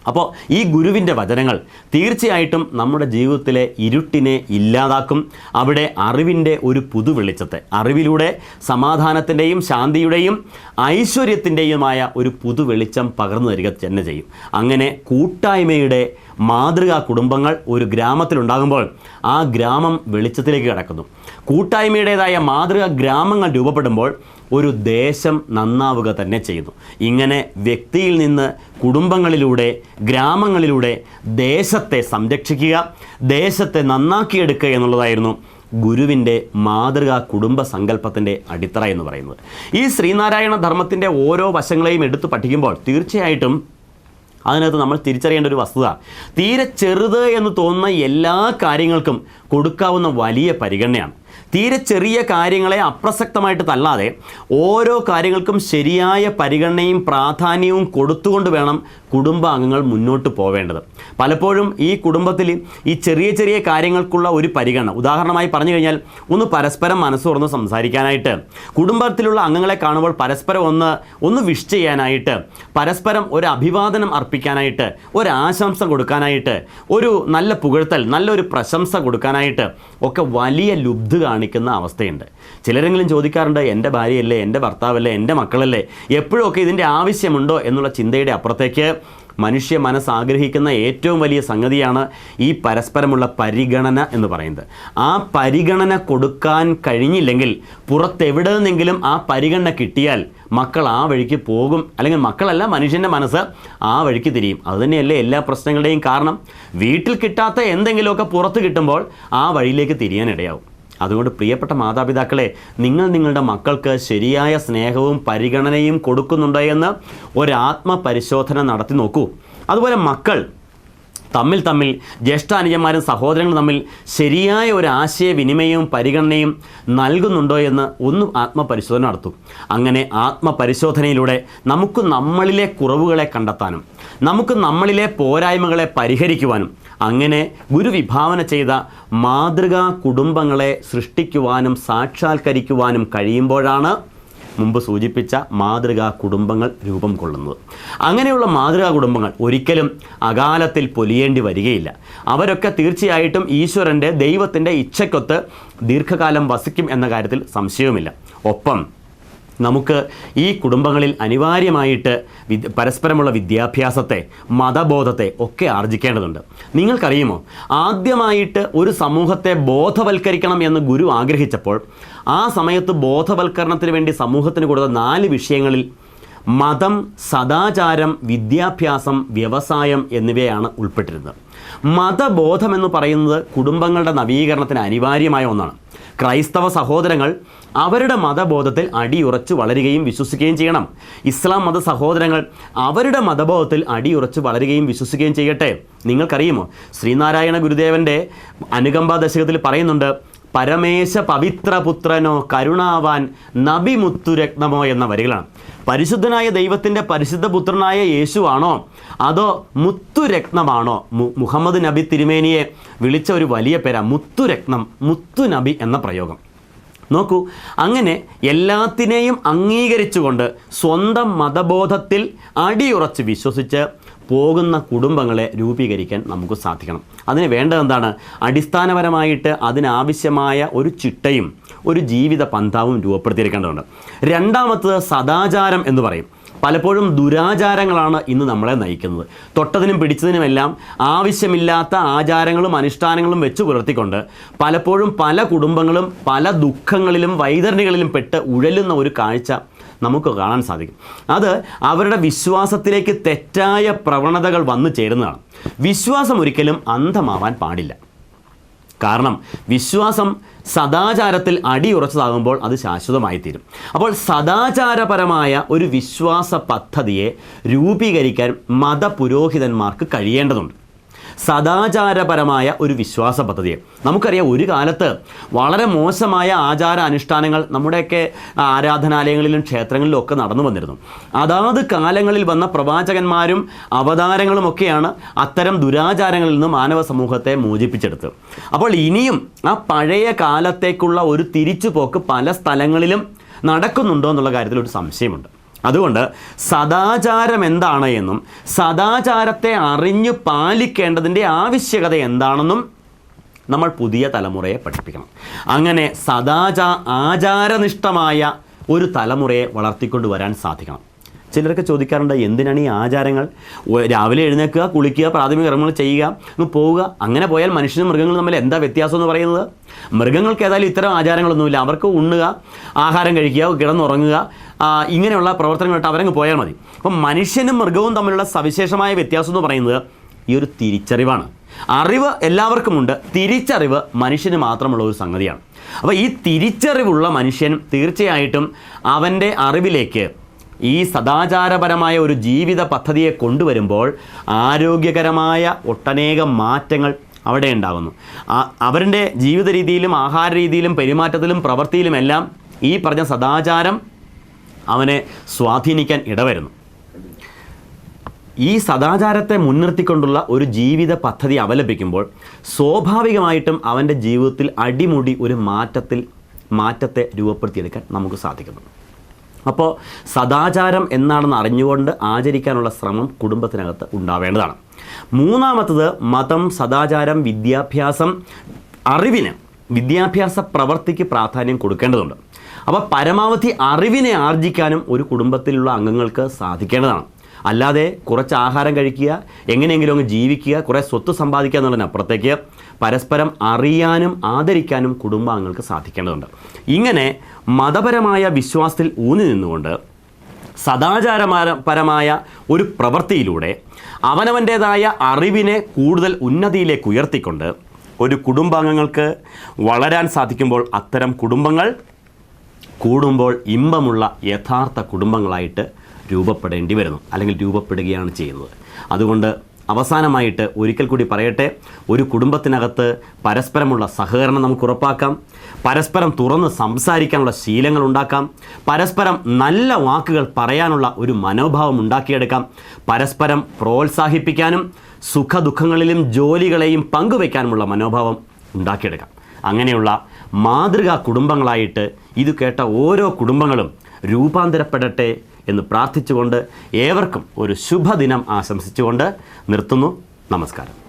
അപ്പോൾ ഈ ഗുരുവിൻ്റെ വചനങ്ങൾ തീർച്ചയായിട്ടും നമ്മുടെ ജീവിതത്തിലെ ഇരുട്ടിനെ ഇല്ലാതാക്കും. അവിടെ അറിവിൻ്റെ ഒരു പുതുവെളിച്ചത്തെ, അറിവിലൂടെ സമാധാനത്തിൻ്റെയും ശാന്തിയുടെയും ഐശ്വര്യത്തിൻ്റെയുമായ ഒരു പുതുവെളിച്ചം പകർന്നു തരിക തന്നെ ചെയ്യും. അങ്ങനെ കൂട്ടായ്മയുടെ മാതൃകാ കുടുംബങ്ങൾ ഒരു ഗ്രാമത്തിലുണ്ടാകുമ്പോൾ ആ ഗ്രാമം വെളിച്ചത്തിലേക്ക് കടക്കുന്നു. കൂട്ടായ്മയുടേതായ മാതൃകാ ഗ്രാമങ്ങൾ രൂപപ്പെടുമ്പോൾ ഒരു ദേശം നന്നാവുക തന്നെ ചെയ്യുന്നു. ഇങ്ങനെ വ്യക്തിയിൽ നിന്ന് കുടുംബങ്ങളിലൂടെ, ഗ്രാമങ്ങളിലൂടെ ദേശത്തെ സംരക്ഷിക്കുക, ദേശത്തെ നന്നാക്കിയെടുക്കുക എന്നുള്ളതായിരുന്നു ഗുരുവിൻ്റെ മാതൃകാ കുടുംബ സങ്കല്പത്തിൻ്റെ അടിത്തറ എന്ന് പറയുന്നത്. ഈ ശ്രീനാരായണ ധർമ്മത്തിൻ്റെ ഓരോ വശങ്ങളെയും എടുത്ത് പഠിക്കുമ്പോൾ തീർച്ചയായിട്ടും അതിനകത്ത് നമ്മൾ തിരിച്ചറിയേണ്ട ഒരു വസ്തുത, തീരെ ചെറുത് എന്ന് തോന്നുന്ന എല്ലാ കാര്യങ്ങൾക്കും കൊടുക്കാവുന്ന വലിയ പരിഗണനയാണ്. തീരെ ചെറിയ കാര്യങ്ങളെ അപ്രസക്തമായിട്ട് തല്ലാതെ ഓരോ കാര്യങ്ങൾക്കും ശരിയായ പരിഗണനയും പ്രാധാന്യവും കൊടുത്തുകൊണ്ട് വേണം കുടുംബാംഗങ്ങൾ മുന്നോട്ട് പോവേണ്ടത്. പലപ്പോഴും ഈ കുടുംബത്തിൽ ഈ ചെറിയ ചെറിയ കാര്യങ്ങൾക്കുള്ള ഒരു പരിഗണന, ഉദാഹരണമായി പറഞ്ഞു കഴിഞ്ഞാൽ ഒന്ന് പരസ്പരം മനസ്സ് തുറന്ന് സംസാരിക്കാനായിട്ട്, കുടുംബത്തിലുള്ള അംഗങ്ങളെ കാണുമ്പോൾ പരസ്പരം ഒന്ന് വിഷ് ചെയ്യാനായിട്ട്, പരസ്പരം ഒരു അഭിവാദനം അർപ്പിക്കാനായിട്ട്, ഒരു ആശംസ കൊടുക്കാനായിട്ട്, ഒരു നല്ല പുകഴ്ത്തൽ, നല്ലൊരു പ്രശംസ കൊടുക്കാനായിട്ട് ഒക്കെ വലിയ ലുബ്ധ കാണിക്കുന്ന അവസ്ഥയുണ്ട്. ചിലരെങ്കിലും ചോദിക്കാറുണ്ട്, എൻ്റെ ഭാര്യയല്ലേ, എൻ്റെ ഭർത്താവല്ലേ, എൻ്റെ മക്കളല്ലേ, എപ്പോഴൊക്കെ ഇതിൻ്റെ ആവശ്യമുണ്ടോ എന്നുള്ള ചിന്തയുടെ അപ്പുറത്തേക്ക് മനുഷ്യ മനസ്സ് ആഗ്രഹിക്കുന്ന ഏറ്റവും വലിയ സംഗതിയാണ് ഈ പരസ്പരമുള്ള പരിഗണന എന്ന് പറയുന്നത്. ആ പരിഗണന കൊടുക്കാൻ കഴിഞ്ഞില്ലെങ്കിൽ, പുറത്തെവിടെ നിന്നെങ്കിലും ആ പരിഗണന കിട്ടിയാൽ മക്കൾ ആ വഴിക്ക് പോകും. അല്ലെങ്കിൽ മക്കളല്ല, മനുഷ്യൻ്റെ മനസ്സ് ആ വഴിക്ക് തിരിയും. അതുതന്നെയല്ലേ എല്ലാ പ്രശ്നങ്ങളുടെയും കാരണം. വീട്ടിൽ കിട്ടാത്ത എന്തെങ്കിലുമൊക്കെ പുറത്ത് കിട്ടുമ്പോൾ ആ വഴിയിലേക്ക് തിരിയാനിടയാവും. അതുകൊണ്ട് പ്രിയപ്പെട്ട മാതാപിതാക്കളെ, നിങ്ങൾ നിങ്ങളുടെ മക്കൾക്ക് ശരിയായ സ്നേഹവും പരിഗണനയും കൊടുക്കുന്നുണ്ടോ എന്ന് ഒരാത്മപരിശോധന നടത്തി നോക്കൂ. അതുപോലെ മക്കൾ തമ്മിൽ ജ്യേഷ്ഠാനുജന്മാരും സഹോദരങ്ങളും തമ്മിൽ ശരിയായ ഒരു ആശയവിനിമയവും പരിഗണനയും നൽകുന്നുണ്ടോ എന്ന് ഒന്ന് ആത്മപരിശോധന നടത്തും. അങ്ങനെ ആത്മപരിശോധനയിലൂടെ നമുക്ക് നമ്മളിലെ കുറവുകളെ കണ്ടെത്താനും നമുക്ക് നമ്മളിലെ പോരായ്മകളെ പരിഹരിക്കുവാനും അങ്ങനെ ഗുരു വിഭാവന ചെയ്ത മാതൃകാ കുടുംബങ്ങളെ സൃഷ്ടിക്കുവാനും സാക്ഷാത്കരിക്കുവാനും കഴിയുമ്പോഴാണ് മുമ്പ് സൂചിപ്പിച്ച മാതൃകാ കുടുംബങ്ങൾ രൂപം കൊള്ളുന്നത്. അങ്ങനെയുള്ള മാതൃകാ കുടുംബങ്ങൾ ഒരിക്കലും അകാലത്തിൽ പൊലിയേണ്ടി വരികയില്ല. അവരൊക്കെ തീർച്ചയായിട്ടും ഈശ്വരൻ്റെ ദൈവത്തിൻ്റെ ഇച്ഛയ്ക്കൊത്ത് ദീർഘകാലം വസിക്കും എന്ന കാര്യത്തിൽ സംശയവുമില്ല. ഒപ്പം നമുക്ക് ഈ കുടുംബങ്ങളിൽ അനിവാര്യമായിട്ട് പരസ്പരമുള്ള വിദ്യാഭ്യാസത്തെ മതബോധത്തെ ഒക്കെ ആർജിക്കേണ്ടതുണ്ട്. നിങ്ങൾക്കറിയുമോ, ആദ്യമായിട്ട് ഒരു സമൂഹത്തെ ബോധവൽക്കരിക്കണം എന്ന് ഗുരു ആഗ്രഹിച്ചപ്പോൾ ആ സമയത്ത് ബോധവൽക്കരണത്തിന് വേണ്ടി സമൂഹത്തിന് കൊടുത്ത 4 വിഷയങ്ങളിൽ മതം, സദാചാരം, വിദ്യാഭ്യാസം, വ്യവസായം എന്നിവയാണ് ഉൾപ്പെട്ടിരുന്നത്. മതബോധമെന്ന് പറയുന്നത് കുടുംബങ്ങളുടെ നവീകരണത്തിന് അനിവാര്യമായ ഒന്നാണ്. ക്രൈസ്തവ സഹോദരങ്ങൾ അവരുടെ മതബോധത്തിൽ അടിയുറച്ച് വളരുകയും വിശ്വസിക്കുകയും ചെയ്യണം. ഇസ്ലാം മത സഹോദരങ്ങൾ അവരുടെ മതബോധത്തിൽ അടിയുറച്ച് വളരുകയും വിശ്വസിക്കുകയും ചെയ്യട്ടെ. നിങ്ങൾക്കറിയുമോ, ശ്രീനാരായണ ഗുരുദേവൻ്റെ അനുകമ്പ ദശകത്തിൽ പറയുന്നുണ്ട്, പരമേശ പവിത്രപുത്രനോ കരുണാവാൻ നബി മുത്തുരത്നമോ എന്ന വരികളാണ്. പരിശുദ്ധനായ ദൈവത്തിൻ്റെ പരിശുദ്ധ പുത്രനായ യേശുവാണോ അതോ മുത്തുരത്നമാണോ? മുഹമ്മദ് നബി തിരുമേനിയെ വിളിച്ച ഒരു വലിയ പേരാ മുത്തുരത്നം, മുത്തുനബി എന്ന പ്രയോഗം. നോക്കൂ, അങ്ങനെ എല്ലാത്തിനെയും അംഗീകരിച്ചുകൊണ്ട് സ്വന്തം മതബോധത്തിൽ അടിയുറച്ച് വിശ്വസിച്ച് പോകുന്ന കുടുംബങ്ങളെ രൂപീകരിക്കാൻ നമുക്ക് സാധിക്കണം. അതിന് വേണ്ടത് എന്താണ്? അടിസ്ഥാനപരമായിട്ട് അതിനാവശ്യമായ ഒരു ചിട്ടയും ഒരു ജീവിത പന്ഥാവും രൂപപ്പെടുത്തിയിരിക്കേണ്ടതുണ്ട്. രണ്ടാമത്തത് സദാചാരം എന്ന് പറയും. പലപ്പോഴും ദുരാചാരങ്ങളാണ് ഇന്ന് നമ്മളെ നയിക്കുന്നത്. തൊട്ടതിനും പിടിച്ചതിനുമെല്ലാം ആവശ്യമില്ലാത്ത ആചാരങ്ങളും അനുഷ്ഠാനങ്ങളും വെച്ച് പുലർത്തിക്കൊണ്ട് പലപ്പോഴും പല കുടുംബങ്ങളും പല ദുഃഖങ്ങളിലും വൈതരണികളിലും പെട്ട് ഉഴലുന്ന ഒരു കാഴ്ച നമുക്ക് കാണാൻ സാധിക്കും. അത് അവരുടെ വിശ്വാസത്തിലേക്ക് തെറ്റായ പ്രവണതകൾ വന്നു ചേരുന്നതാണ്. വിശ്വാസം ഒരിക്കലും അന്ധമാവാൻ പാടില്ല. കാരണം വിശ്വാസം സദാചാരത്തിൽ അടിയുറച്ചതാകുമ്പോൾ അത് ശാശ്വതമായി തീരും. അപ്പോൾ സദാചാരപരമായ ഒരു വിശ്വാസ പദ്ധതിയെ രൂപീകരിക്കാൻ മതപുരോഹിതന്മാർക്ക് കഴിയേണ്ടതുണ്ട്. സദാചാരപരമായ ഒരു വിശ്വാസ പദ്ധതിയെ നമുക്കറിയാം. ഒരു കാലത്ത് വളരെ മോശമായ ആചാര അനുഷ്ഠാനങ്ങൾ നമ്മുടെയൊക്കെ ആരാധനാലയങ്ങളിലും ക്ഷേത്രങ്ങളിലും ഒക്കെ നടന്നു വന്നിരുന്നു. അതാത് കാലങ്ങളിൽ വന്ന പ്രവാചകന്മാരും അവതാരങ്ങളുമൊക്കെയാണ് അത്തരം ദുരാചാരങ്ങളിൽ നിന്ന് മാനവ സമൂഹത്തെ മോചിപ്പിച്ചെടുത്തത്. അപ്പോൾ ഇനിയും ആ പഴയ കാലത്തേക്കുള്ള ഒരു തിരിച്ചുപോക്ക് പല സ്ഥലങ്ങളിലും നടക്കുന്നുണ്ടോ എന്നുള്ള കാര്യത്തിൽ ഒരു സംശയമുണ്ട്. അതുകൊണ്ട് സദാചാരം എന്താണ് എന്നും സദാചാരത്തെ അറിഞ്ഞു പാലിക്കേണ്ടതിൻ്റെ ആവശ്യകത എന്താണെന്നും നമ്മൾ പുതിയ തലമുറയെ പഠിപ്പിക്കണം. അങ്ങനെ ആചാരനിഷ്ഠമായ ഒരു തലമുറയെ വളർത്തിക്കൊണ്ടുവരാൻ സാധിക്കണം. ചിലരൊക്കെ ചോദിക്കാറുണ്ട്, എന്തിനാണ് ഈ ആചാരങ്ങൾ? രാവിലെ എഴുന്നേൽക്കുക, കുളിക്കുക, പ്രാഥമിക കർമ്മങ്ങൾ ചെയ്യുക, അങ്ങ് പോവുക. അങ്ങനെ പോയാൽ മനുഷ്യനും മൃഗങ്ങളും തമ്മിൽ എന്താ വ്യത്യാസം എന്ന് പറയുന്നത്? മൃഗങ്ങൾക്ക് ഏതായാലും ഇത്തരം ആചാരങ്ങളൊന്നുമില്ല. അവർക്ക് ഉണ്ണുക, ആഹാരം കഴിക്കുക, കിടന്നുറങ്ങുക, ഇങ്ങനെയുള്ള പ്രവർത്തനങ്ങളായിട്ട് അവരങ്ങ് പോയാൽ മതി. അപ്പം മനുഷ്യനും മൃഗവും തമ്മിലുള്ള സവിശേഷമായ വ്യത്യാസം എന്ന് പറയുന്നത് ഈ ഒരു തിരിച്ചറിവാണ്. അറിവ് എല്ലാവർക്കുമുണ്ട്, തിരിച്ചറിവ് മനുഷ്യന് മാത്രമുള്ള ഒരു സംഗതിയാണ്. അപ്പോൾ ഈ തിരിച്ചറിവുള്ള മനുഷ്യൻ തീർച്ചയായിട്ടും അവൻ്റെ അറിവിലേക്ക് ഈ സദാചാരപരമായ ഒരു ജീവിത പദ്ധതിയെ കൊണ്ടുവരുമ്പോൾ ആരോഗ്യകരമായ ഒട്ടനേകം മാറ്റങ്ങൾ അവിടെ ഉണ്ടാകുന്നു. അവരുടെ ജീവിത രീതിയിലും ആഹാര രീതിയിലും പെരുമാറ്റത്തിലും പ്രവൃത്തിയിലുമെല്ലാം ഈ പറഞ്ഞ സദാചാരം അവനെ സ്വാധീനിക്കാൻ ഇടവരുന്നു. ഈ സദാചാരത്തെ മുൻനിർത്തിക്കൊണ്ടുള്ള ഒരു ജീവിത പദ്ധതി അവലംബിക്കുമ്പോൾ സ്വാഭാവികമായിട്ടും അവൻ്റെ ജീവിതത്തിൽ അടിമുടി ഒരു മാറ്റത്തെ രൂപപ്പെടുത്തിയെടുക്കാൻ നമുക്ക് സാധിക്കുന്നു. അപ്പോൾ സദാചാരം എന്താണെന്ന് അറിഞ്ഞുകൊണ്ട് ആചരിക്കാനുള്ള ശ്രമം കുടുംബത്തിനകത്ത് ഉണ്ടാവേണ്ടതാണ്. മൂന്നാമത്തത് മതം, സദാചാരം, വിദ്യാഭ്യാസം, അറിവിന്, വിദ്യാഭ്യാസ പ്രവൃത്തിക്ക് പ്രാധാന്യം കൊടുക്കേണ്ടതുണ്ട്. അപ്പോൾ പരമാവധി അറിവിനെ ആർജിക്കാനും ഒരു കുടുംബത്തിലുള്ള അംഗങ്ങൾക്ക് സാധിക്കേണ്ടതാണ്. അല്ലാതെ കുറച്ച് ആഹാരം കഴിക്കുക, എങ്ങനെയെങ്കിലും അങ്ങ് ജീവിക്കുക, കുറേ സ്വത്ത് സമ്പാദിക്കുക എന്നുള്ളതിനപ്പുറത്തേക്ക് പരസ്പരം അറിയാനും ആദരിക്കാനും കുടുംബാംഗങ്ങൾക്ക് സാധിക്കേണ്ടതുണ്ട്. ഇങ്ങനെ മതപരമായ വിശ്വാസത്തിൽ ഊന്നി നിന്നുകൊണ്ട് സദാചാരപരമായ ഒരു പ്രവൃത്തിയിലൂടെ അവനവൻ്റേതായ അറിവിനെ കൂടുതൽ ഉന്നതിയിലേക്ക് ഉയർത്തിക്കൊണ്ട് ഒരു കുടുംബാംഗങ്ങൾക്ക് വളരാൻ സാധിക്കുമ്പോൾ അത്തരം കുടുംബങ്ങൾ കൂടുമ്പോൾ ഇമ്പമുള്ള യഥാർത്ഥ കുടുംബങ്ങളായിട്ട് രൂപപ്പെടേണ്ടി വരുന്നു, അല്ലെങ്കിൽ രൂപപ്പെടുകയാണ് ചെയ്യുന്നത്. അതുകൊണ്ട് അവസാനമായിട്ട് ഒരിക്കൽ കൂടി പറയട്ടെ, ഒരു കുടുംബത്തിനകത്ത് പരസ്പരമുള്ള സഹകരണം നമുക്ക് ഉറപ്പാക്കാം, പരസ്പരം തുറന്ന് സംസാരിക്കാനുള്ള ശീലങ്ങൾ ഉണ്ടാക്കാം, പരസ്പരം നല്ല വാക്കുകൾ പറയാനുള്ള ഒരു മനോഭാവം ഉണ്ടാക്കിയെടുക്കാം, പരസ്പരം പ്രോത്സാഹിപ്പിക്കാനും സുഖദുഃഖങ്ങളിലും ജോലികളെയും പങ്കുവയ്ക്കാനുമുള്ള മനോഭാവം ഉണ്ടാക്കിയെടുക്കാം. അങ്ങനെയുള്ള മാതൃകാ കുടുംബങ്ങളായിട്ട് ഇത് കേട്ട ഓരോ കുടുംബങ്ങളും രൂപാന്തരപ്പെടട്ടെ എന്ന് പ്രാർത്ഥിച്ചുകൊണ്ട് ഏവർക്കും ഒരു ശുഭദിനം ആശംസിച്ചുകൊണ്ട് നിർത്തുന്നു. നമസ്കാരം.